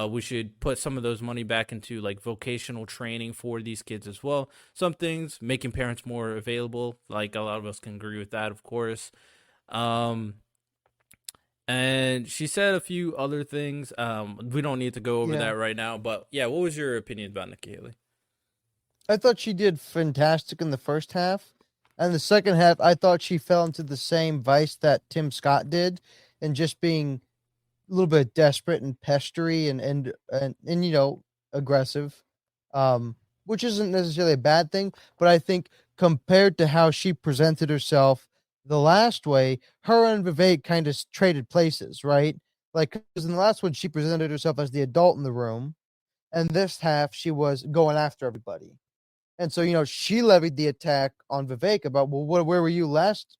we should put some of those money back into like vocational training for these kids as well. Some things, making parents more available, like a lot of us can agree with that, of course. And she said a few other things. We don't need to go over that right now, but yeah, what was your opinion about Nikki Haley? I thought she did fantastic in the first half. And the second half, I thought she fell into the same vice that Tim Scott did, and just being a little bit desperate and pestery and aggressive, which isn't necessarily a bad thing. But I think compared to how she presented herself the last way, her and Vivek kind of traded places, right? Like, because in the last one, she presented herself as the adult in the room, and this half, she was going after everybody. And so, she levied the attack on Vivek about, well, where were you last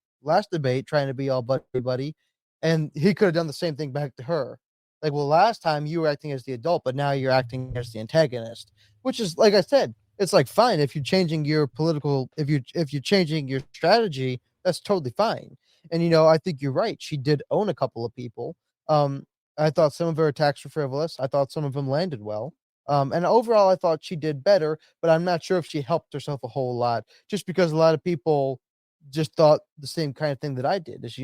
debate, trying to be all buddy? And he could have done the same thing back to her. Like, well, last time you were acting as the adult, but now you're acting as the antagonist, which is, like I said, it's like, fine. If you're changing your if you're changing your strategy, that's totally fine. And, I think you're right. She did own a couple of people. I thought some of her attacks were frivolous. I thought some of them landed well. And overall, I thought she did better, but I'm not sure if she helped herself a whole lot, just because a lot of people just thought the same kind of thing that I did. Is,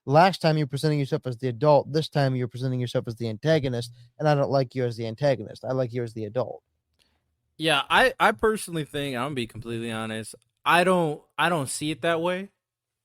last time you're presenting yourself as the adult, this time you're presenting yourself as the antagonist, and I don't like you as the antagonist. I like you as the adult. Yeah, I personally think, I'm gonna be completely honest, I don't see it that way.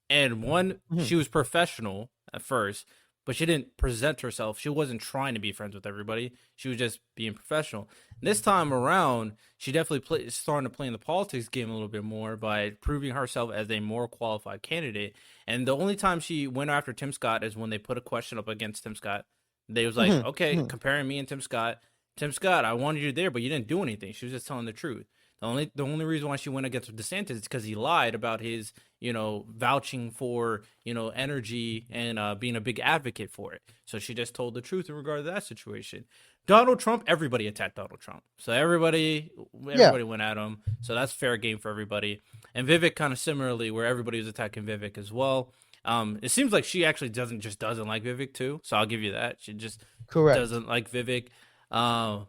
And she was professional at first, but she didn't present herself. She wasn't trying to be friends with everybody. She was just being professional. And this time around, she definitely starting to play in the politics game a little bit more by proving herself as a more qualified candidate. And the only time she went after Tim Scott is when they put a question up against Tim Scott. They was like, Mhm, okay, mhm. comparing me and Tim Scott. Tim Scott, I wanted you there, but you didn't do anything. She was just telling the truth. The only reason why she went against DeSantis is because he lied about his, vouching for, energy and being a big advocate for it. So she just told the truth in regard to that situation. Donald Trump, everybody attacked Donald Trump. So everybody Yeah, went at him. So that's fair game for everybody. And Vivek kind of similarly, where everybody was attacking Vivek as well. It seems like she actually doesn't like Vivek too. So I'll give you that. She just correct. doesn't like Vivek. Um,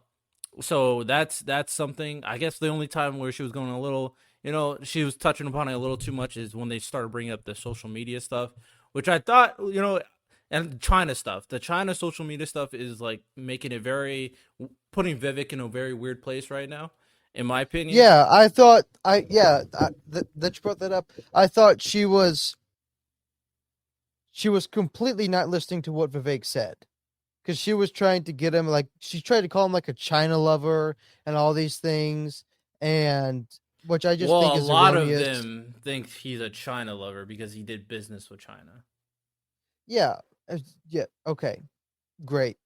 so that's something. I guess the only time where she was going a little, she was touching upon it a little too much is when they started bringing up the social media stuff, which I thought, and China stuff. The China social media stuff is like making it putting Vivek in a very weird place right now, in my opinion. Yeah, I thought that you brought that up. I thought she was completely not listening to what Vivek said because she was trying to get him like she tried to call him like a China lover and all these things, and which I just think Well, a is lot of erroneous. them think he's a China lover because he did business with China. Yeah, yeah, okay, great,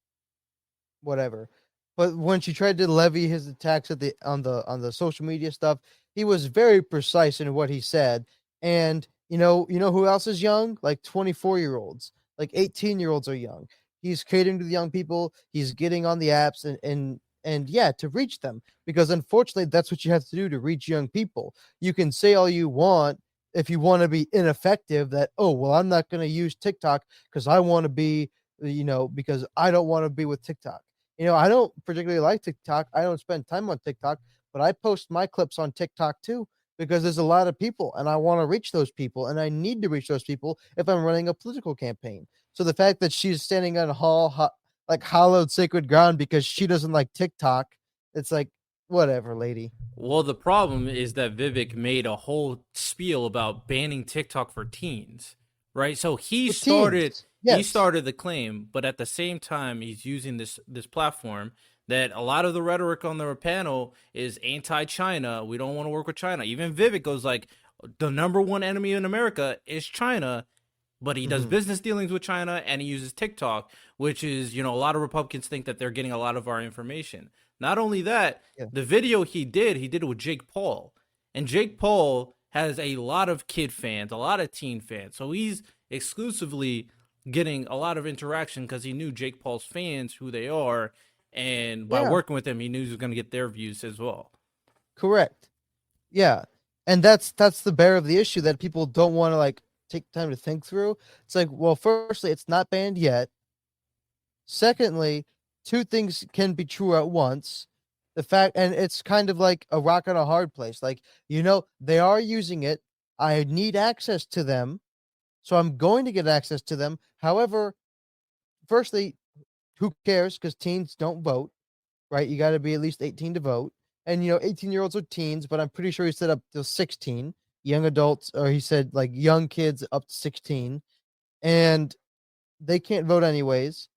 whatever. But when she tried to levy his attacks at the social media stuff, he was very precise in what he said. And you know who else is young? Like 24-year-olds, like 18-year-olds are young. He's catering to the young people. He's getting on the apps and yeah, to reach them because unfortunately that's what you have to do to reach young people. You can say all you want if you want to be ineffective that oh well I'm not going to use TikTok because I want to be because I don't want to be with TikTok. I don't particularly like TikTok. I don't spend time on TikTok, but I post my clips on TikTok too because there's a lot of people and I want to reach those people and I need to reach those people if I'm running a political campaign. So the fact that she's standing on like hollowed sacred ground because she doesn't like TikTok, it's like whatever, lady. Well, the problem is that Vivek made a whole spiel about banning TikTok for teens, right? So he For started teens, he yes. started the claim, but at the same time he's using this platform that a lot of the rhetoric on the panel is anti-China. We don't want to work with China. Even Vivek goes like the number one enemy in America is China, but he does Hmm. business dealings with China and he uses TikTok, which is, a lot of Republicans think that they're getting a lot of our information. Not only that, Yeah, the video he did it with Jake Paul. And Jake Paul has a lot of kid fans, a lot of teen fans. So he's exclusively getting a lot of interaction because he knew Jake Paul's fans, who they are. And by yeah, working with him, he knew he was going to get their views as well. correct. Yeah. And that's the bear of the issue that people don't want to like take time to think through. It's like, well, firstly, it's not banned yet. Secondly, two things can be true at once. The fact and it's kind of like a rock and a hard place. Like, they are using it. I need access to them, so I'm going to get access to them. However, firstly, who cares? Because teens don't vote, right? You got to be at least 18 to vote. And 18-year-olds are teens, but I'm pretty sure he said up to 16. Young adults, or he said like young kids up to 16, and they can't vote anyways.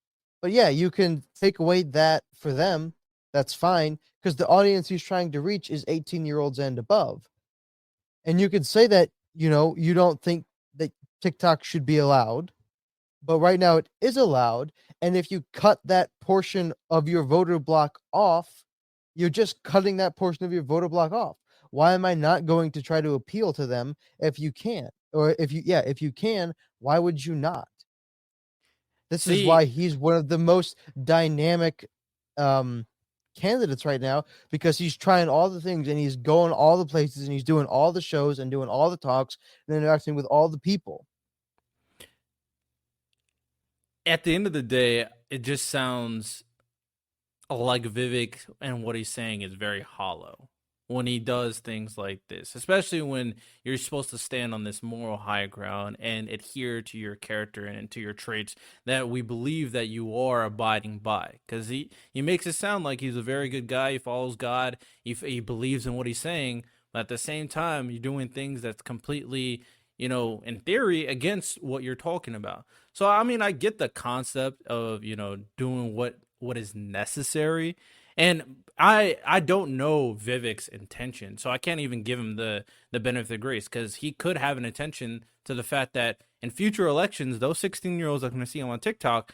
But yeah, you can take away that for them. That's fine because the audience he's trying to reach is 18-year-olds and above. And you could say that, you don't think that TikTok should be allowed, but right now it is allowed. And if you cut that portion of your voter block off, you're just cutting that portion of your voter block off. Why am I not going to try to appeal to them if you can? Or if you can, why would you not? This is See, why he's one of the most dynamic um candidates right now because he's trying all the things and he's going all the places and he's doing all the shows and doing all the talks and interacting with all the people. at the end of the day, it just sounds like Vivek and what he's saying is very hollow when he does things like this, especially when you're supposed to stand on this moral high ground and adhere to your character and to your traits that we believe that you are abiding by. Because he makes it sound like he's a very good guy. He follows God. He believes in what he's saying. But at the same time, you're doing things that's completely, in theory, against what you're talking about. So I mean, I get the concept of doing what is necessary, and I don't know Vivek's intention, so I can't even give him the benefit of the grace because he could have an intention to the fact that in future elections, those 16-year-olds that are going to see him on TikTok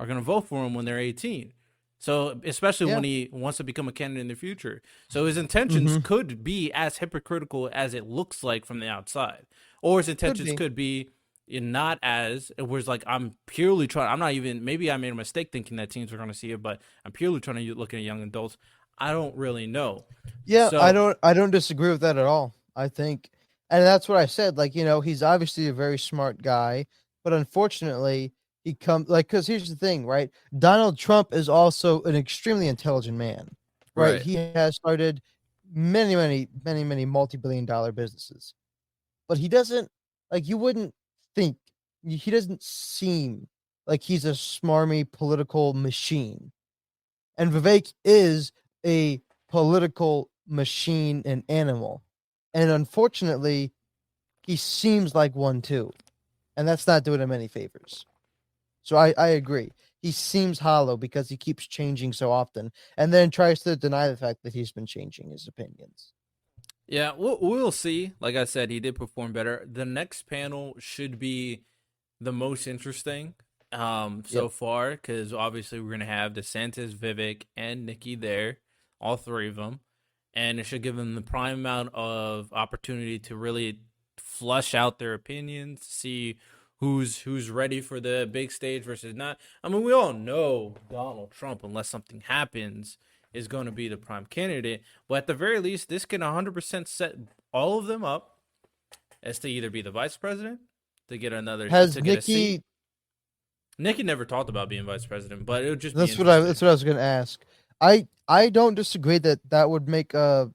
are going to vote for him when they're 18. So especially Yeah. when he wants to become a candidate in the future. So his intentions Mm-hmm. could be as hypocritical as it looks like from the outside. Or his Could intentions be. could be not as, where it's like, I'm purely trying, I'm not even, maybe I made a mistake thinking that teens are going to see it, but I'm purely trying to look at young adults. I don't really know. Yeah, So I don't disagree with that at all. I think, and that's what I said. Like, he's obviously a very smart guy, but unfortunately, he comes like because here's the thing, right? Donald Trump is also an extremely intelligent man, right? right. He has started many, many, many, many multi-billion-dollar businesses, but he doesn't like you wouldn't think he doesn't seem like he's a smarmy political machine. And Vivek is a political machine and animal. And unfortunately, he seems like one too. And that's not doing him any favors. So I agree. He seems hollow because he keeps changing so often and then tries to deny the fact that he's been changing his opinions. Yeah, we'll see. Like I said, he did perform better. The next panel should be the most interesting so Yep. far, because obviously we're gonna have DeSantis, Vivek, and Nikki there, all three of them, and it should give them the prime amount of opportunity to really flush out their opinions, see who's ready for the big stage versus not. I mean, we all know Donald Trump, unless something happens, is going to be the prime candidate. But at the very least, this can 100% set all of them up as to either be the vice president, to get Has to get a seat. Nikki Nikki never talked about being vice president, but it would just be interesting. that's what I was going to ask. I don't disagree that would make that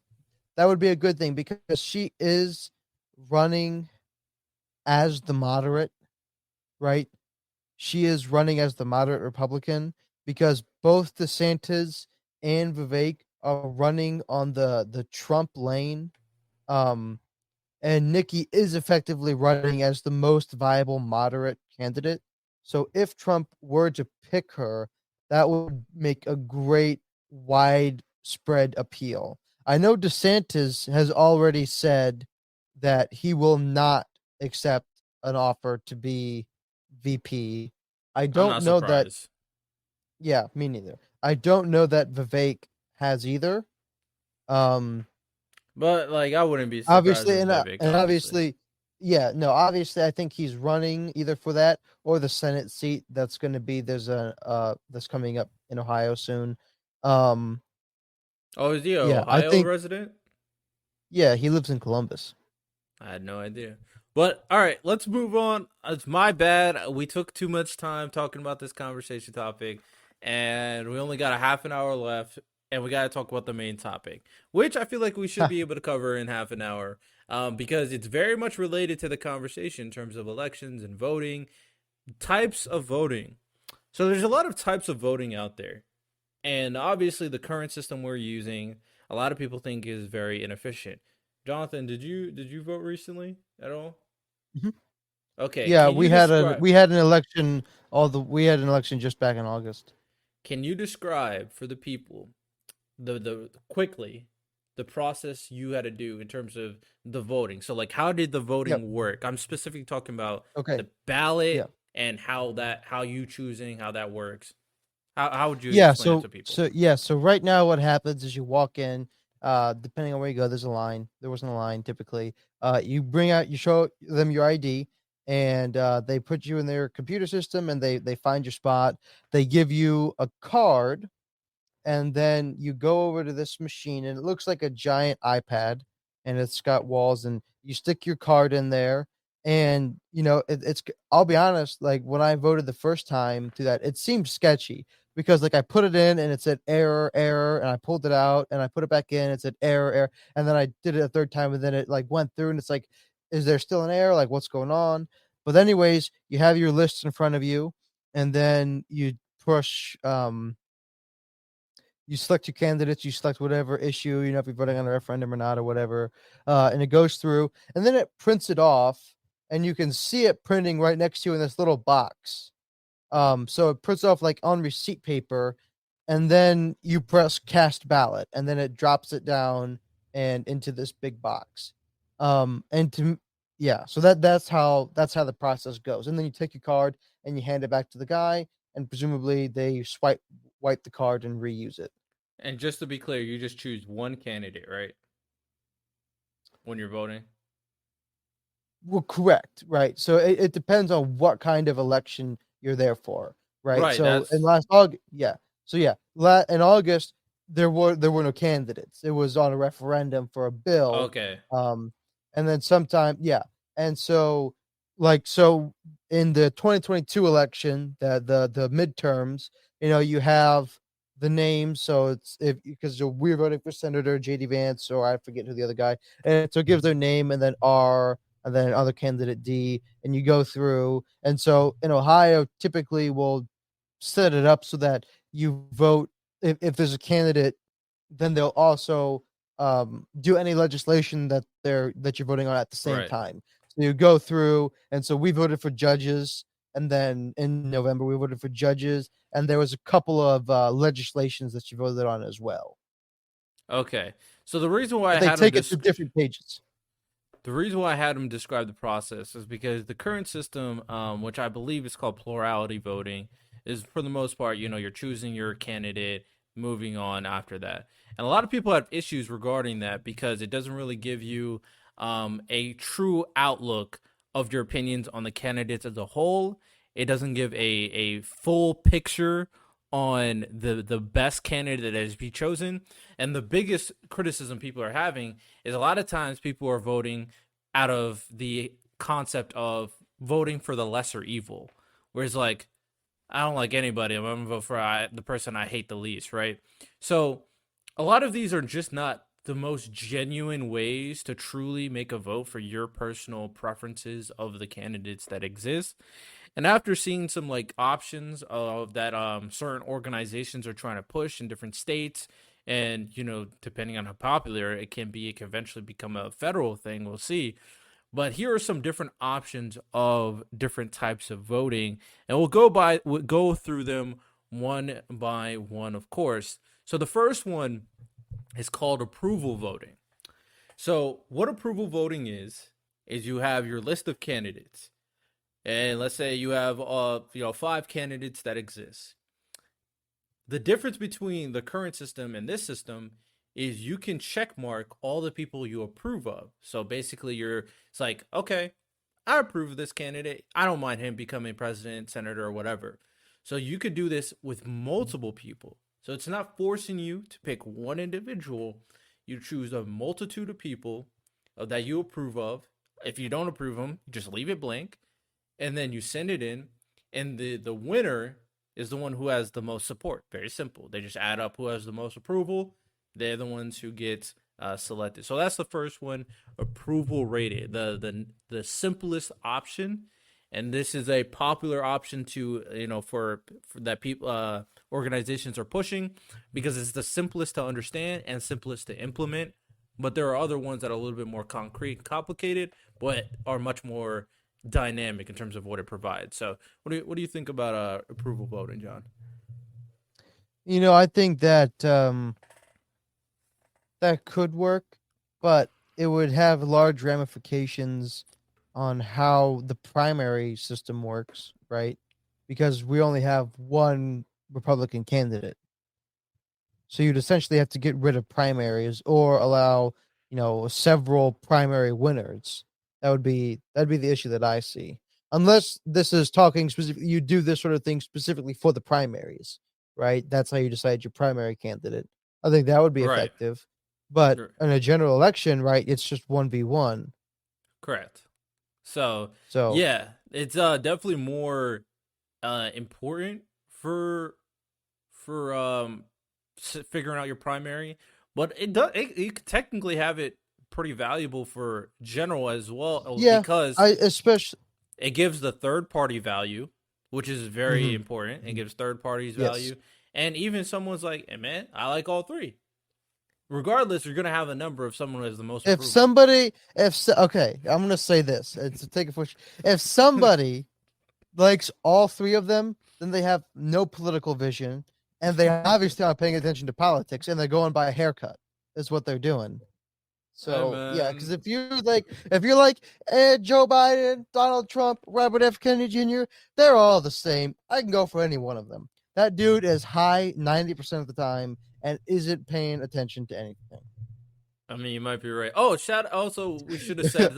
would be a good thing because she is running as the moderate, right? She is running as the moderate Republican because both DeSantis and Vivek are running on the Trump lane. Um, and Nikki is effectively running as the most viable moderate candidate. So if Trump were to pick her, that would make a great widespread appeal. I know DeSantis has already said that he will not accept an offer to be VP. I I'm don't not know that. surprised. Yeah, me neither. I don't know that Vivek has either. Um, But like, I wouldn't be surprised Obviously, with Vivek, and obviously. obviously, yeah, no, obviously, I think he's running either for that or the Senate seat that's going to be there's a that's coming up in Ohio soon. Um, Oh, is he a yeah, I Ohio think resident? yeah, he lives in Columbus. I had no idea. But all right, let's move on. It's my bad. We took too much time talking about this conversation topic, and we only got a half an hour left, and we got to talk about the main topic, which I feel like we should be able to cover in half an hour, because it's very much related to the conversation in terms of elections and voting, types of voting. So there's a lot of types of voting out there, and obviously the current system we're using, a lot of people think is very inefficient. Jonathan, did you vote recently at all? Mhm. Okay, Yeah, can you describe we had an election. We had an election just back in August. can you describe for the people the quickly the process you had to do in terms of the voting? So like, how did the Yep. voting work? I'm specifically talking about Okay. the ballot Yeah. and how you choosing how that works. How would you Yeah, explain it to people? so right now what happens is you walk in, depending on where you go, there's a line. There wasn't a line typically. You show them your ID and they put you in their computer system and they find your spot. They give you a card and then you go over to this machine and it looks like a giant iPad and it's got walls and you stick your card in there and I'll be honest, like when I voted the first time to that it seemed sketchy because like I put it in and it said error and I pulled it out and I put it back in, it said error and then I did it a third time and then it like went through and it's like, is there still an error, like what's going on? But anyways, you have your list in front of you and then push you select your candidates, you select whatever issue, if you're voting on a referendum or not or whatever, and it goes through, and then it prints it off, and you can see it printing right next to you in this little box. So it prints off like on receipt paper, and then you press cast ballot, and then it drops it down and into this big box. And to Yeah, so that's how the process goes, and then you take your card and you hand it back to the guy, and presumably they wipe the card and reuse it. And just to be clear, you just choose one candidate, right? When you're voting. Well, correct, right? So it depends on what kind of election you're there for, right? Right, So in that's last August, in August there were no candidates. It was on a referendum for a bill, okay. and then sometime, and so so in the 2022 election, the midterms, you have the names. So it's if because we're voting for Senator JD Vance, or I forget who the other guy, and so it gives their name and then R and then other candidate D, and you go through. And so in Ohio, typically we'll set it up so that you vote if there's a candidate, then they'll also do any legislation that you're voting on at the same Right. time. So you go through, and so we voted for judges, and then in November we voted for judges, and there was a couple of legislations that you voted on as well. Okay. So the reason why But I they had him take it to different pages. the reason why I had him describe the process is because the current system, which I believe is called plurality voting, is for the most part, you're choosing your candidate, moving on after that. And a lot of people have issues regarding that because it doesn't really give you a true outlook of your opinions on the candidates as a whole. It doesn't give a full picture on the best candidate that is be chosen. And the biggest criticism people are having is a lot of times people are voting out of the concept of voting for the lesser evil. Whereas like, I don't like anybody, I'm gonna vote for the person I hate the least, right? So a lot of these are just not the most genuine ways to truly make a vote for your personal preferences of the candidates that exist. And after seeing some like options of that certain organizations are trying to push in different states, and depending on how popular it can be, it can eventually become a federal thing. We'll see. But here are some different options of different types of voting, and we'll go through them one by one, of course. So the first one is called approval voting. So what approval voting is you have your list of candidates, and let's say you have 5 candidates that exist. The difference between the current system and this system is you can check mark all the people you approve of. So basically it's like, okay, I approve of this candidate. I don't mind him becoming president, senator, or whatever. So you could do this with multiple people. So it's not forcing you to pick one individual. You choose a multitude of people that you approve of. If you don't approve them, you just leave it blank, and then you send it in, and the winner is the one who has the most support. Very simple. They just add up who has the most approval. They're the ones who get selected. So that's the first one, approval rated, the simplest option. And this is a popular option to for that people organizations are pushing because it's the simplest to understand and simplest to implement. But there are other ones that are a little bit more concrete and complicated, but are much more dynamic in terms of what it provides. So what do you think about approval voting, John? I think that that could work, but it would have large ramifications on how the primary system works, right? Because we only have one Republican candidate. So you'd essentially have to get rid of primaries or allow, several primary winners. That'd be the issue that I see. Unless this is talking specifically, you do this sort of thing specifically for the primaries, right? That's how you decide your primary candidate. I think that would be Right. effective. But Sure. in a general election, right, it's just 1v1. Correct. So So yeah, it's definitely more important for figuring out your primary, but you could technically have it pretty valuable for general as well yeah, because I especially it gives the third party value, which is very mhm, important. It gives third parties yes. value, and even someone's like, "Hey man, I like all three." Regardless, you're gonna have a number of someone who has the most If approval. somebody, okay, I'm gonna say this. It's take a push. If somebody likes all three of them, then they have no political vision, and they obviously aren't paying attention to politics, and they're going by a haircut. Is what they're doing. Hey, So yeah, because man. if you're like Joe Biden, Donald Trump, Robert F. Kennedy Jr., they're all the same. I can go for any one of them. That dude is high 90% of the time and isn't paying attention to anything. I mean, you might be right. Oh, shout. Also, we should have said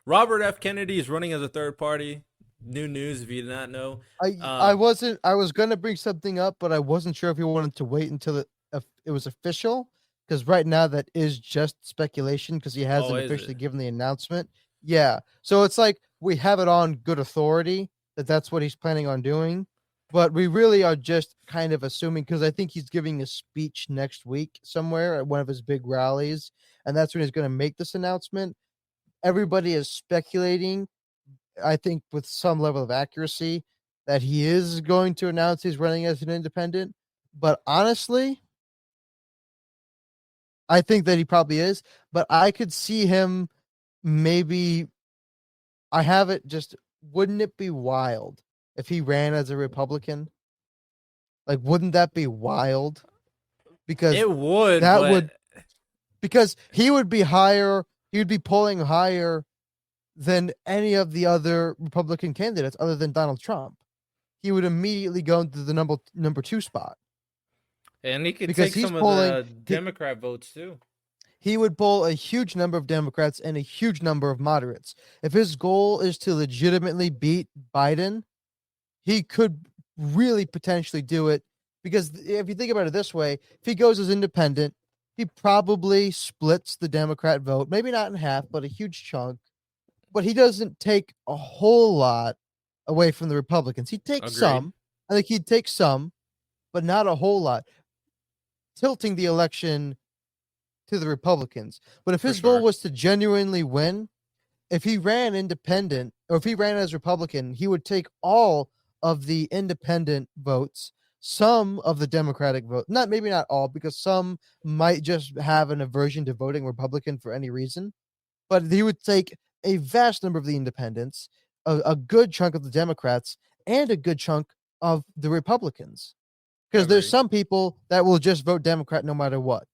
Robert F. Kennedy is running as a third party. New news, if you did not know. I wasn't I was gonna bring something up, but I wasn't sure if you wanted to wait until it was official, because right now that is just speculation because he Oh, hasn't is it? officially given the announcement. Yeah, so it's like we have it on good authority that that's what he's planning on doing, but we really are just kind of assuming because I think he's giving a speech next week somewhere at one of his big rallies, and that's when he's going to make this announcement. Everybody is speculating, I think with some level of accuracy, that he is going to announce he's running as an independent. But honestly, I think that he probably is. But I could see him maybe. I have it just. Wouldn't it be wild if he ran as a Republican? Like, wouldn't that be wild? Because It would, that but would because he would be higher. He would be polling higher than any of the other Republican candidates, other than Donald Trump. He would immediately go into the number two spot and he could because take he's some of polling. the Democrat votes too. He would poll a huge number of Democrats and a huge number of moderates. If his goal is to legitimately beat Biden, he could really potentially do it. Because if you think about it this way, if he goes as independent, he probably splits the Democrat vote, maybe not in half, but a huge chunk. But he doesn't take a whole lot away from the Republicans. He takes Agreed. some. I think he'd take some, but not a whole lot, tilting the election to the Republicans. But if For his goal sure. was to genuinely win, if he ran independent or if he ran as Republican, he would take all of the independent votes, some of the Democratic vote, not maybe not all, because some might just have an aversion to voting Republican for any reason, but he would take a vast number of the independents, a good chunk of the Democrats, and a good chunk of the Republicans. Because there's Agreed. some people that will just vote Democrat no matter what.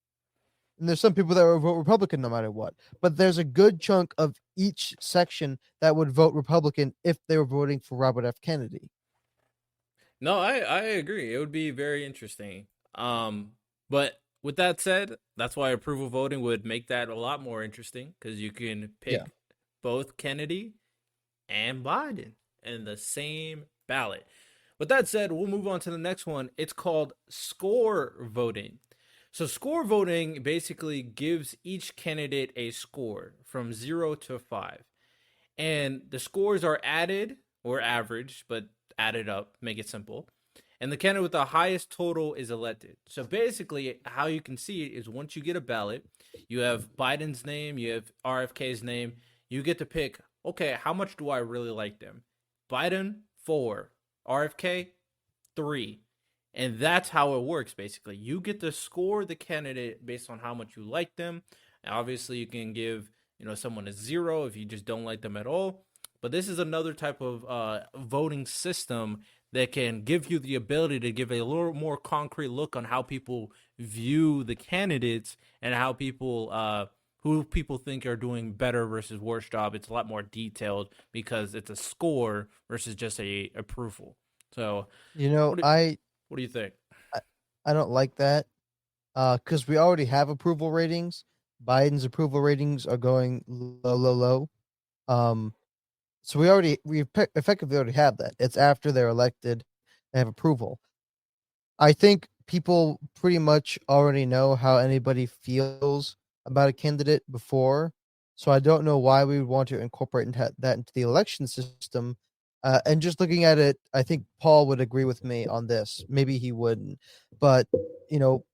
And there's some people that will vote Republican no matter what. But there's a good chunk of each section that would vote Republican if they were voting for Robert F. Kennedy. No, I agree. It would be very interesting. But with that said, that's why approval voting would make that a lot more interesting because you can Yeah. pick both Kennedy and Biden in the same ballot. With that said, we'll move on to the next one. It's called score voting. So, score voting basically gives each candidate a score from 0 to 5. And the scores are added or averaged, but added up, make it simple. And the candidate with the highest total is elected. So basically, how you can see it is once you get a ballot, you have Biden's name, you have RFK's name, you get to pick, okay, how much do I really like them? Biden, 4, RFK, 3. And that's how it works basically. You get to score the candidate based on how much you like them. And obviously, you can give someone a 0 if you just don't like them at all. But this is another type of voting system that can give you the ability to give a little more concrete look on how people view the candidates and how people who people think are doing better versus worse job. It's a lot more detailed because it's a score versus just a approval. So, You know, what do, I what do you think? I, I don't like that because we already have approval ratings. Biden's approval ratings are going low, low, low. Um, so effectively already have that. It's after they're elected, they have approval. I think people pretty much already know how anybody feels about a candidate before. So I don't know why we would want to incorporate that into the election system. And just looking at it, I think Paul would agree with me on this. Maybe he wouldn't. But, you know,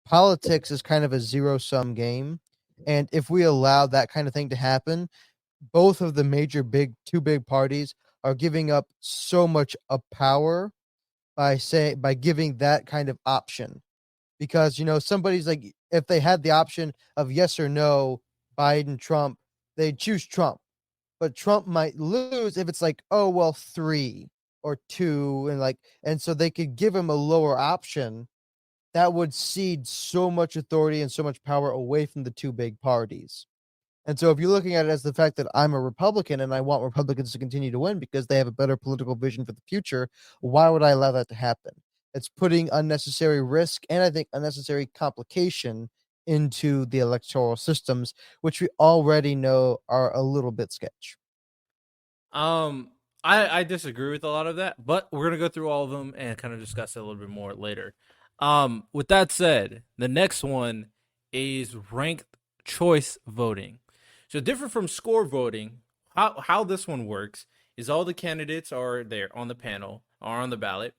politics is kind of a zero sum game. And if we allow that kind of thing to happen, both of the two big parties are giving up so much of power by giving that kind of option, because somebody's like, if they had the option of yes or no, Biden, Trump, they choose Trump, but Trump might lose if it's like, oh well, 3 or 2, and so they could give him a lower option that would cede so much authority and so much power away from the two big parties. And so if you're looking at it as the fact that I'm a Republican and I want Republicans to continue to win because they have a better political vision for the future, why would I allow that to happen? It's putting unnecessary risk and I think unnecessary complication into the electoral systems, which we already know are a little bit sketch. Um, I disagree with a lot of that, but we're gonna go through all of them and kind of discuss it a little bit more later. With that said, the next one is ranked choice voting. So different from score voting, how this one works is all the candidates are there on the panel, are on the ballot,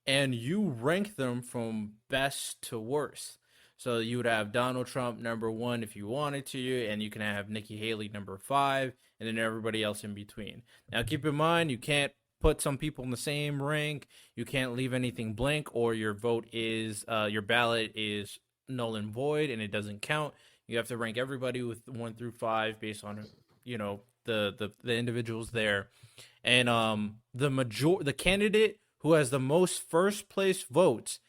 and you rank them from best to worst. So you would have Donald Trump number one if you wanted to, and you can have Nikki Haley number five, and then everybody else in between. Now keep in mind you can't put some people in the same rank. You can't leave anything blank, or your vote is your ballot is null and void, and it doesn't count. You have to rank everybody with 1 through 5 based on the individuals there, and the candidate who has the most first place votes,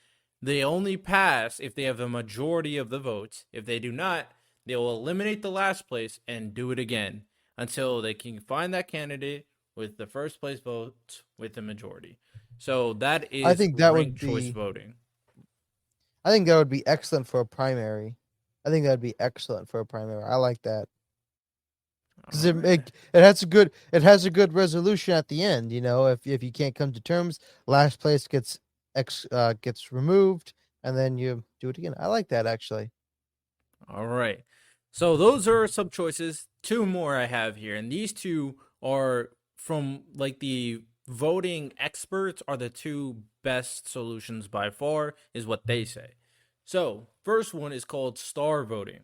they only pass if they have the majority of the votes. If they do not, they will eliminate the last place and do it again until they can find that candidate with the first place votes with the majority. So that I is think that would ranked choice be voting. I think that would be excellent for a primary. I think that would be excellent for a primary. I like that. Because it has a good resolution at the end. You know, if you can't come to terms, last place gets removed, and then you do it again. I like that actually. All right. So those are some choices. Two more I have here, and these two are from like the voting experts are the two best solutions by far, is what they say. So first one is called star voting.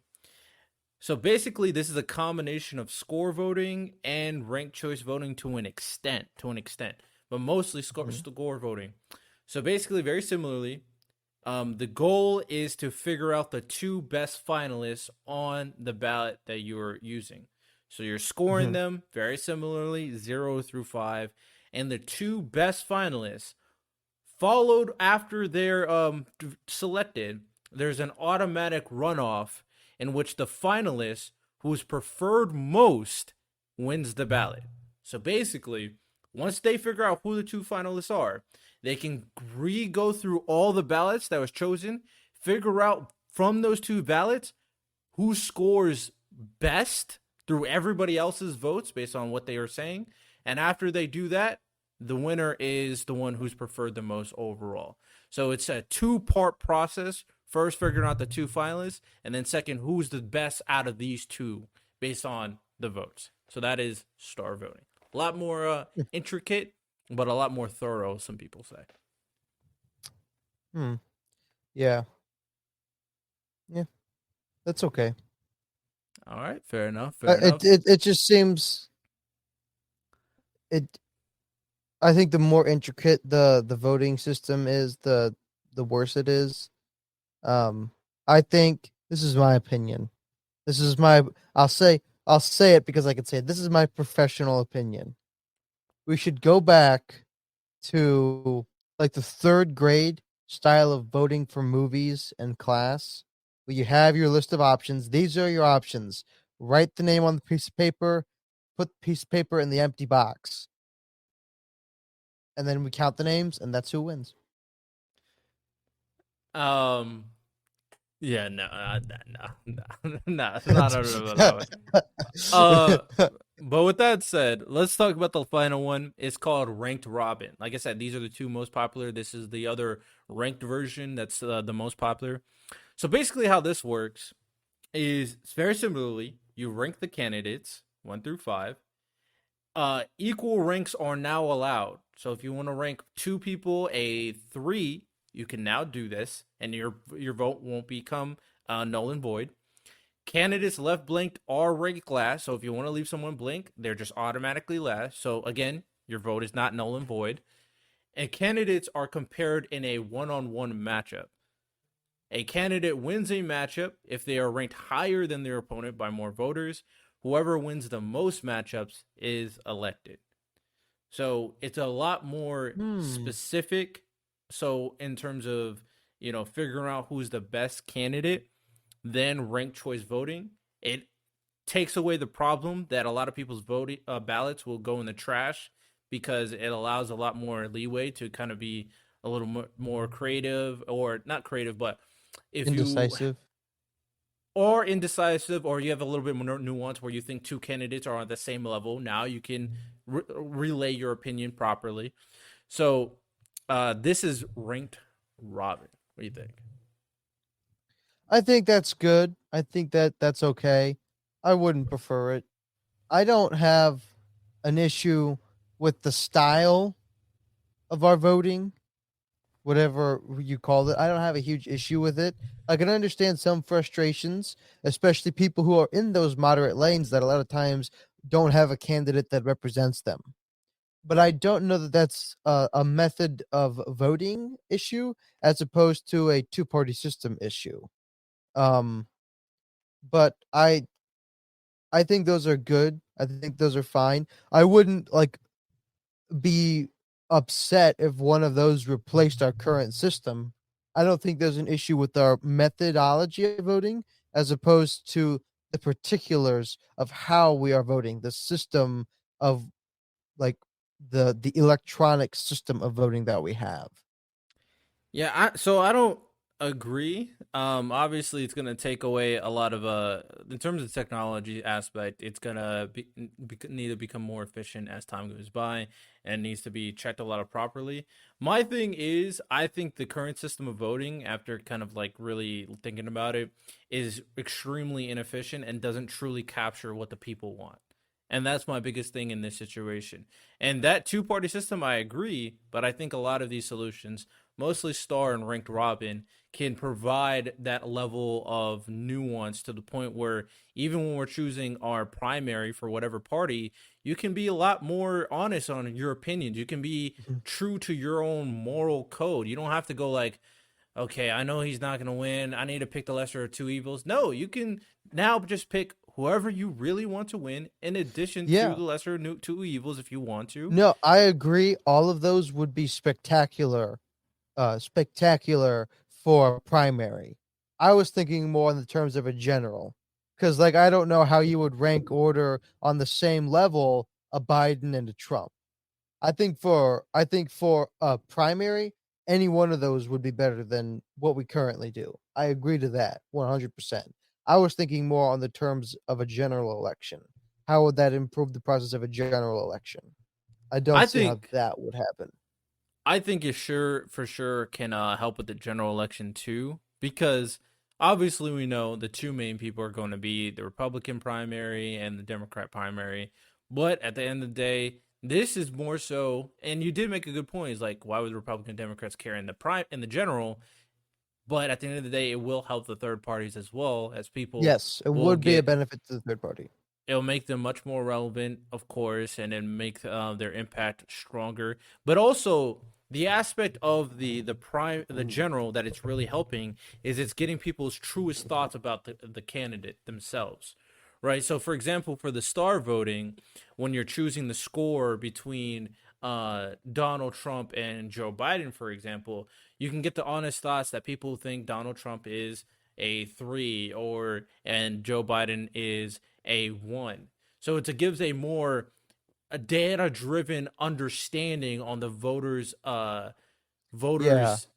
So basically, this is a combination of score voting and ranked choice voting to an extent, but mostly score voting. So basically, very similarly, the goal is to figure out the two best finalists on the ballot that you're using. So you're scoring Mhm. them very similarly, 0 through 5, and the two best finalists followed after they're selected. There's an automatic runoff in which the finalist who's preferred most wins the ballot. So basically, once they figure out who the two finalists are, they can go through all the ballots that was chosen, figure out from those two ballots who scores best through everybody else's votes based on what they are saying. And after they do that, the winner is the one who's preferred the most overall. So it's a two-part process. First, figuring out the two finalists, and then second, who's the best out of these two based on the votes. So that is star voting. A lot more intricate, but a lot more thorough, some people say. Hmm. Yeah. Yeah. That's okay. All right, fair enough. Fair enough. It just seems it. I think the more intricate the voting system is, the worse it is. I think this is my opinion. This is my I'll say it because I can say it. This is my professional opinion. We should go back to like the third grade style of voting for movies in class, where you have your list of options. These are your options. Write the name on the piece of paper, put the piece of paper in the empty box, and then we count the names, and that's who wins. Um, yeah, no, it's not that way. Uh, but with that said, let's talk about the final one. It's called ranked robin. Like I said, these are the two most popular. This is the other ranked version that's the most popular. So basically, how this works is very similarly, you rank the candidates 1 through 5. Equal ranks are now allowed. So if you want to rank two people a 3, you can now do this, and your vote won't become null and void. Candidates left blanked are ranked last. So if you want to leave someone blank, they're just automatically last. So again, your vote is not null and void. And candidates are compared in a one-on-one matchup. A candidate wins a matchup if they are ranked higher than their opponent by more voters. Whoever wins the most matchups is elected. So it's a lot more Hmm. specific. So in terms of figuring out who's the best candidate than ranked choice voting. It takes away the problem that a lot of people's voting ballots will go in the trash because it allows a lot more leeway to kind of be a little more creative, or not creative, but if you Indecisive. or indecisive, or you have a little bit more nuance where you think two candidates are on the same level. Now you can relay your opinion properly. So this is ranked robin. What do you think? I think that's good. I think that's okay. I wouldn't prefer it. I don't have an issue with the style of our voting, whatever you call it. I don't have a huge issue with it. I can understand some frustrations, especially people who are in those moderate lanes that a lot of times don't have a candidate that represents them. But I don't know that that's a method of voting issue as opposed to a two-party system issue. Um, but I think those are good. I think those are fine. I wouldn't like be upset if one of those replaced our current system. I don't think there's an issue with our methodology of voting as opposed to the particulars of how we are voting, the system of like the electronic system of voting that we have. Yeah, so I don't agree. Obviously, it's gonna take away a lot of in terms of the technology aspect, it's gonna need to become more efficient as time goes by, and needs to be checked a lot of properly. My thing is, I think the current system of voting, after kind of like really thinking about it, is extremely inefficient and doesn't truly capture what the people want. And that's my biggest thing in this situation. And that two-party system, I agree, but I think a lot of these solutions, mostly star and ranked robin, can provide that level of nuance to the point where even when we're choosing our primary for whatever party, you can be a lot more honest on your opinions. You can be Mhm. true to your own moral code. You don't have to go like, okay, I know he's not going to win. I need to pick the lesser of two evils. No, you can now just pick whoever you really want to win in addition to Yeah. the lesser two evils if you want to. No, I agree. All of those would be spectacular for primary. I was thinking more in the terms of a general, because like I don't know how you would rank order on the same level a Biden and a Trump. I think for a primary, any one of those would be better than what we currently do. I agree to that 100%. I was thinking more on the terms of a general election. How would that improve the process of a general election? I don't I see how think that would happen. I think it sure for sure can help with the general election too, because obviously we know the two main people are going to be the Republican primary and the Democrat primary. But at the end of the day, this is more so, and you did make a good point. Is like, why would the Republican Democrats care in the prime in the general? But at the end of the day, it will help the third parties as well, as people Yes, it will would be a get. benefit to the third party. It'll make them much more relevant, of course, and then make their impact stronger. But also, the aspect of the general that it's really helping is it's getting people's truest thoughts about the candidate themselves, right? So, for example, for the star voting, when you're choosing the score between Donald Trump and Joe Biden, for example, you can get the honest thoughts that people think Donald Trump is a 3, or and Joe Biden is a 1. So it gives a data driven understanding on the Yeah. voters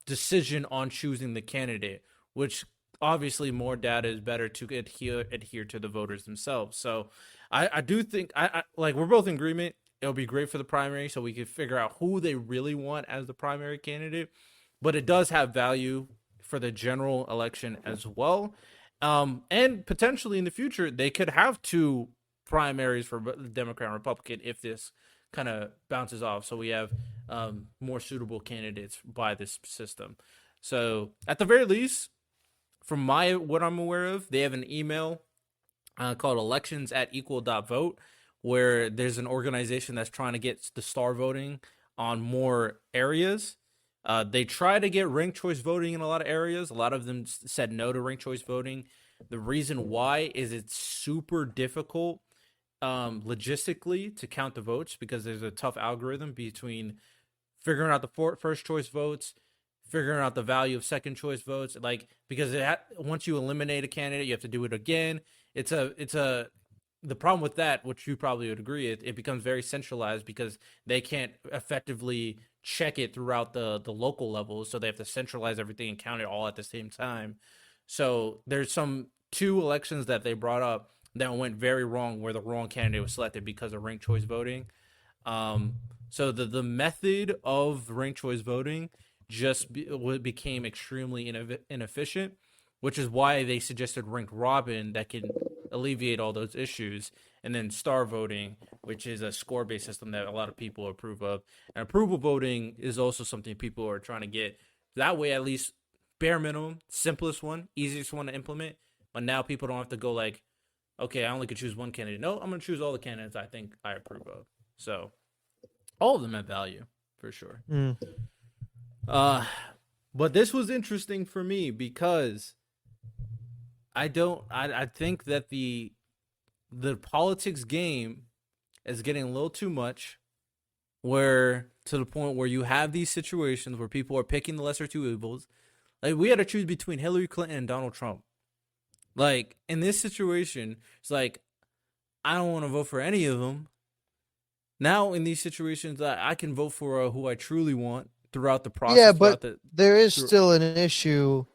decision on choosing the candidate, which obviously more data is better to adhere to the voters themselves. So I do think I like we're both in agreement. It'll be great for the primary, so we can figure out who they really want as the primary candidate. But it does have value for the general election as well. And potentially in the future, they could have two primaries for Democrat and Republican if this kind of bounces off. So we have more suitable candidates by this system. So at the very least, from my what I'm aware of, they have an email called elections at equal.vote, where there's an organization that's trying to get the star voting on more areas. They try to get ranked choice voting in a lot of areas. A lot of them said no to ranked choice voting. The reason why is it's super difficult logistically to count the votes because there's a tough algorithm between figuring out the first choice votes, figuring out the value of second choice votes, like because once you eliminate a candidate, you have to do it again. The problem with that, which you probably would agree, it becomes very centralized because they can't effectively check it throughout the local levels, so they have to centralize everything and count it all at the same time. So there's two elections that they brought up that went very wrong, where the wrong candidate was selected because of ranked choice voting. So the method of ranked choice voting became extremely inefficient, which is why they suggested ranked robin that can alleviate all those issues, and then star voting, which is a score-based system that a lot of people approve of. And approval voting is also something people are trying to get. That way, at least bare minimum, simplest one, easiest one to implement. But now people don't have to go like, okay, I only could choose one candidate. No, I'm going to choose all the candidates I think I approve of. So all of them have value for sure. But this was interesting for me because I think that the politics game is getting a little too much, where to the point where you have these situations where people are picking the lesser two evils. Like, we had to choose between Hillary Clinton and Donald Trump. Like, in this situation, it's like, I don't want to vote for any of them. Now, in these situations, I can vote for who I truly want throughout the process. Yeah, but there is still an issue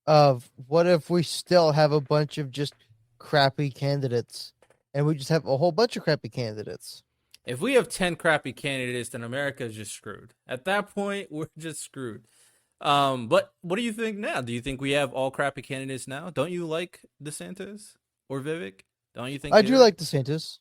of what if we still have a bunch of just crappy candidates, and we just have a whole bunch of crappy candidates. If we have 10 crappy candidates, then America is just screwed. At that point, we're just screwed. But what do you think now? Do you think we have all crappy candidates now? Don't you like DeSantis or Vivek? Don't you think I do like DeSantis?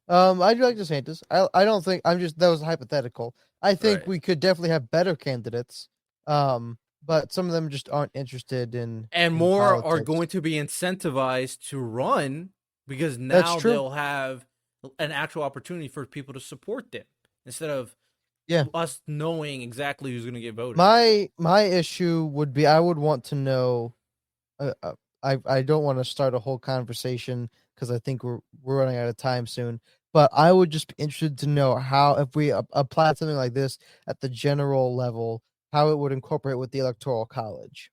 I do like DeSantis. I don't think that was hypothetical. I think we could definitely have better candidates. But some of them just aren't interested in. And more politics. Are going to be incentivized to run because now they'll have an actual opportunity for people to support them instead of us knowing exactly who's going to get voted. My issue would be I would want to know. I don't want to start a whole conversation because I think we're running out of time soon. But I would just be interested to know how, if we applied something like this at the general level, how it would incorporate with the Electoral College.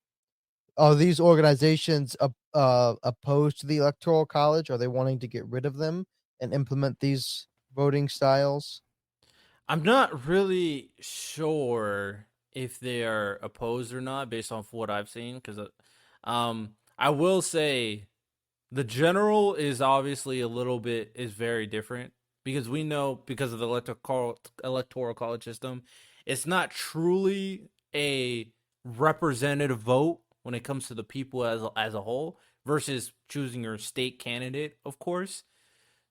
Are these organizations opposed to the Electoral College? Are they wanting to get rid of them and implement these voting styles? I'm not really sure if they are opposed or not based off what I've seen, because I will say the general is obviously is very different, because we know, because of the electoral college system, it's not truly a representative vote when it comes to the people as a whole versus choosing your state candidate, of course.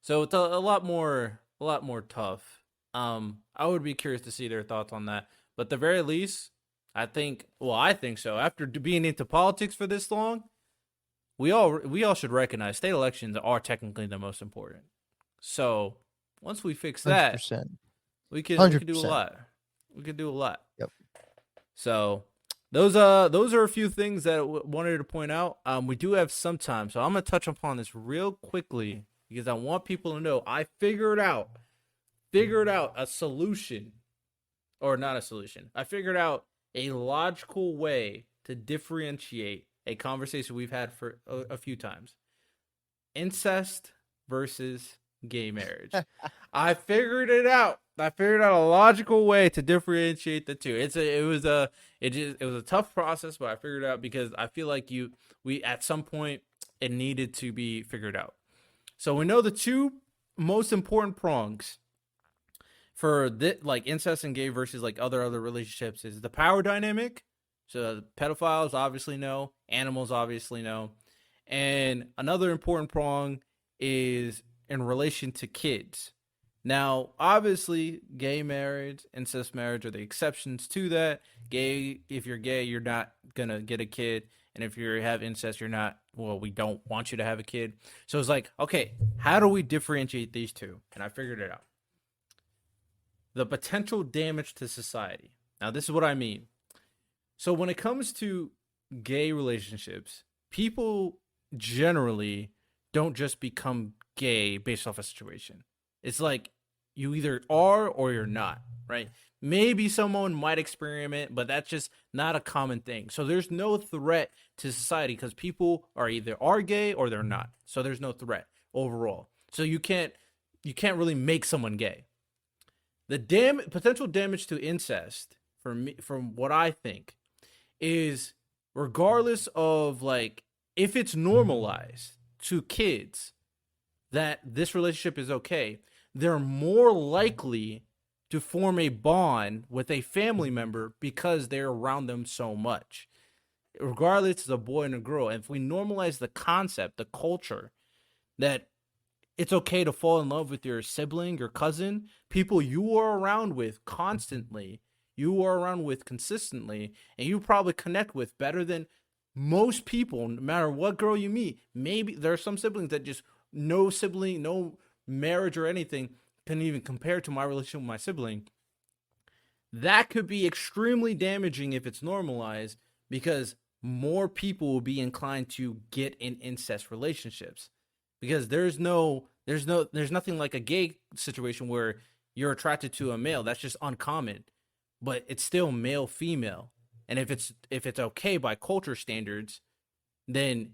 So it's a lot more tough. I would be curious to see their thoughts on that. But at the very least, I think so. After being into politics for this long, we all should recognize state elections are technically the most important. So once we fix that, 100%. we can do a lot. We can do a lot. Yep. So those are a few things that I wanted to point out. We do have some time, so I'm gonna touch upon this real quickly because I want people to know I figured out a solution, or not a solution. I figured out a logical way to differentiate a conversation we've had for a few times: incest versus gay marriage. I figured it out. I figured out a logical way to differentiate the two. It was a tough process, but I figured it out because I feel like we at some point it needed to be figured out. So we know the two most important prongs for like incest and gay versus like other relationships is the power dynamic. So pedophiles obviously know, animals obviously know, and another important prong is in relation to kids. Now, obviously, gay marriage, incest marriage are the exceptions to that. If you're gay, you're not gonna get a kid, and if you have incest, you're not. Well, we don't want you to have a kid. So it's like, okay, how do we differentiate these two? And I figured it out. The potential damage to society. Now, this is what I mean. So when it comes to gay relationships, people generally don't just become gay based off a situation. It's like you either are or you're not, right? Maybe someone might experiment, but that's just not a common thing. So there's no threat to society because people are gay or they're not. So there's no threat overall. So you can't really make someone gay. The potential damage to incest for me, from what I think, is regardless of like if it's normalized to kids that this relationship is okay, they're more likely to form a bond with a family member because they're around them so much. Regardless, it's a boy and a girl. And if we normalize the concept, the culture, that it's okay to fall in love with your sibling, your cousin, people you are around with constantly, you are around with consistently, and you probably connect with better than most people, no matter what girl you meet. Maybe there are some siblings that just no sibling, no marriage or anything can even compare to my relationship with my sibling. That could be extremely damaging if it's normalized because more people will be inclined to get in incest relationships because there's nothing like a gay situation where you're attracted to a male. That's just uncommon, but it's still male female. And if it's okay by culture standards, then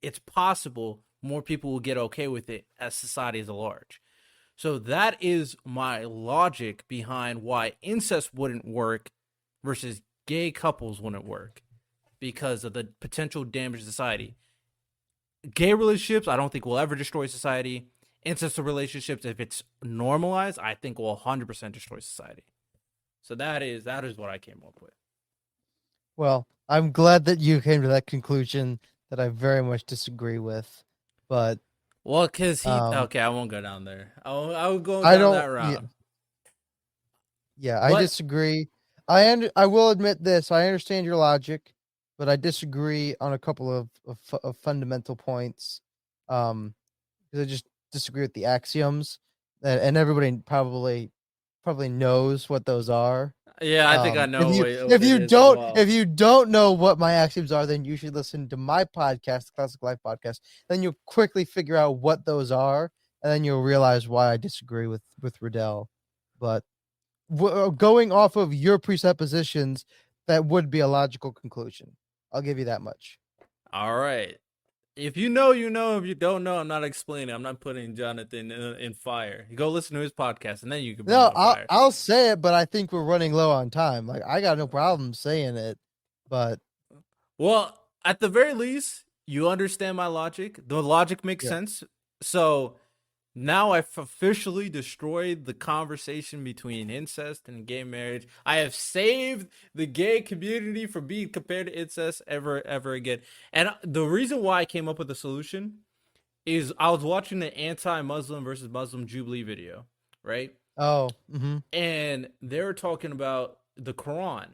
it's possible more people will get okay with it as society as a large. So that is my logic behind why incest wouldn't work versus gay couples wouldn't work because of the potential damage to society. Gay relationships, I don't think will ever destroy society. Incest relationships, if it's normalized, I think will 100% destroy society. So that is what I came up with. Well, I'm glad that you came to that conclusion that I very much disagree with, but Well, because okay, I won't go down there. I'll go down that route. I disagree. I will admit this. I understand your logic, but I disagree on a couple of fundamental points. Because I just disagree with the axioms, and everybody probably knows what those are. Yeah, I think I know If you don't know what my axioms are, then you should listen to my podcast, the Classic Life Podcast. Then you'll quickly figure out what those are, and then you'll realize why I disagree with Riddell. But going off of your presuppositions, that would be a logical conclusion. I'll give you that much. All right. If you know, you know. If you don't know, I'm not explaining. I'm not putting Jonathan in fire. You go listen to his podcast, and then you can. I'll say it, but I think we're running low on time. Like I got no problem saying it, but well, at the very least, you understand my logic. The logic makes sense. So now I've officially destroyed the conversation between incest and gay marriage. I have saved the gay community from being compared to incest ever again. And the reason why I came up with the solution is I was watching the anti-Muslim versus Muslim Jubilee video, right? Oh. And they were talking about the Quran.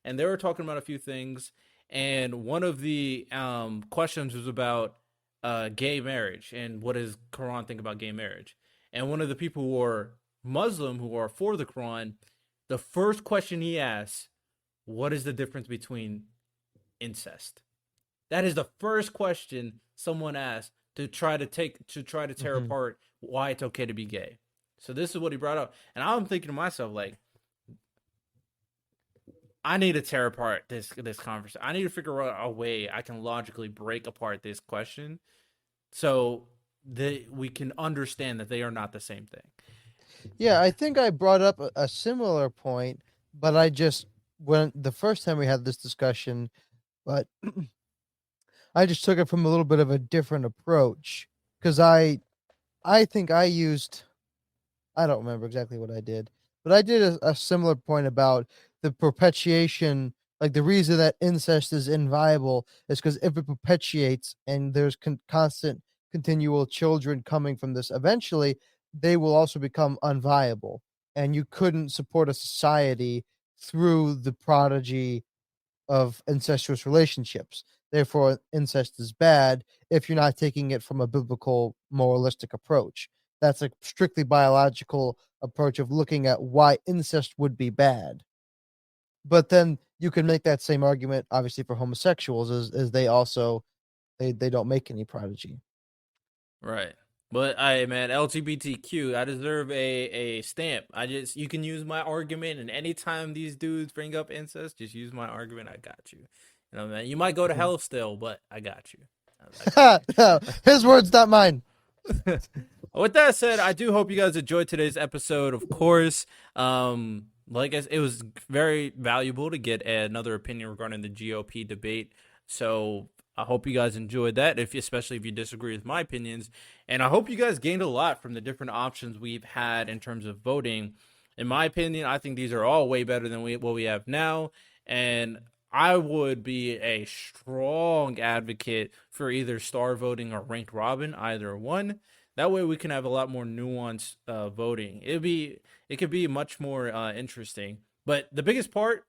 And they were talking about a few things. And one of the questions was about gay marriage and what does Quran think about gay marriage. And one of the people who are Muslim, who are for the Quran, the first question he asks, what is the difference between incest? That is the first question someone asks to try to tear apart why it's okay to be gay. So this is what he brought up. And I'm thinking to myself, like, I need to tear apart this conversation. I need to figure out a way I can logically break apart this question so that we can understand that they are not the same thing. Yeah, I think I brought up a similar point, but I just when the first time we had this discussion, but I just took it from a little bit of a different approach because I think I don't remember exactly what I did, but I did a similar point about the perpetuation. Like the reason that incest is inviable is because if it perpetuates and there's constant, continual children coming from this, eventually they will also become unviable, and you couldn't support a society through the prodigy of incestuous relationships. Therefore, incest is bad if you're not taking it from a biblical moralistic approach. That's a strictly biological approach of looking at why incest would be bad. But then you can make that same argument, obviously, for homosexuals, as they also they don't make any prodigy. Right. But man, LGBTQ, I deserve a stamp. You can use my argument, and anytime these dudes bring up incest, just use my argument. I got you. You know, man. You might go to hell still, but I got you. No, his words, not mine. With that said, I do hope you guys enjoyed today's episode. Of course, it was very valuable to get another opinion regarding the GOP debate. So I hope you guys enjoyed that, especially if you disagree with my opinions. And I hope you guys gained a lot from the different options we've had in terms of voting. In my opinion, I think these are all way better than what we have now. And I would be a strong advocate for either star voting or ranked robin, either one. That way we can have a lot more nuanced voting. It could be much more interesting. But the biggest part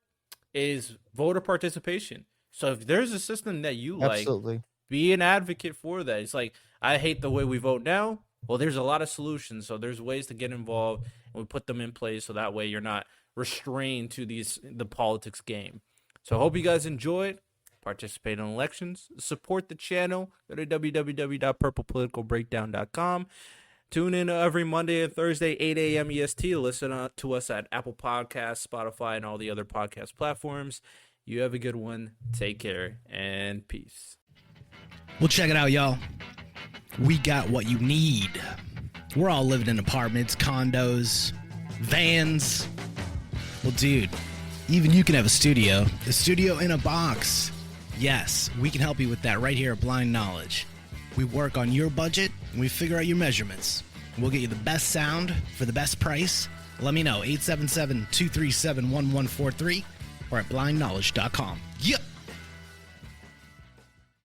is voter participation. So if there's a system that you like, Absolutely. be an advocate for that. It's like, I hate the way we vote now. Well, there's a lot of solutions. So there's ways to get involved, and we put them in place so that way you're not restrained to the politics game. So I hope you guys enjoyed. Participate in elections. Support the channel. Go to www.purplepoliticalbreakdown.com. Tune in every Monday and Thursday, 8 a.m. EST. Listen to us at Apple Podcasts, Spotify, and all the other podcast platforms. You have a good one. Take care and peace. Well, check it out, y'all. We got what you need. We're all living in apartments, condos, vans. Well, dude, even you can have a studio in a box. Yes, we can help you with that right here at Blind Knowledge. We work on your budget, and we figure out your measurements. We'll get you the best sound for the best price. Let me know, 877-237-1143 or at blindknowledge.com. Yep.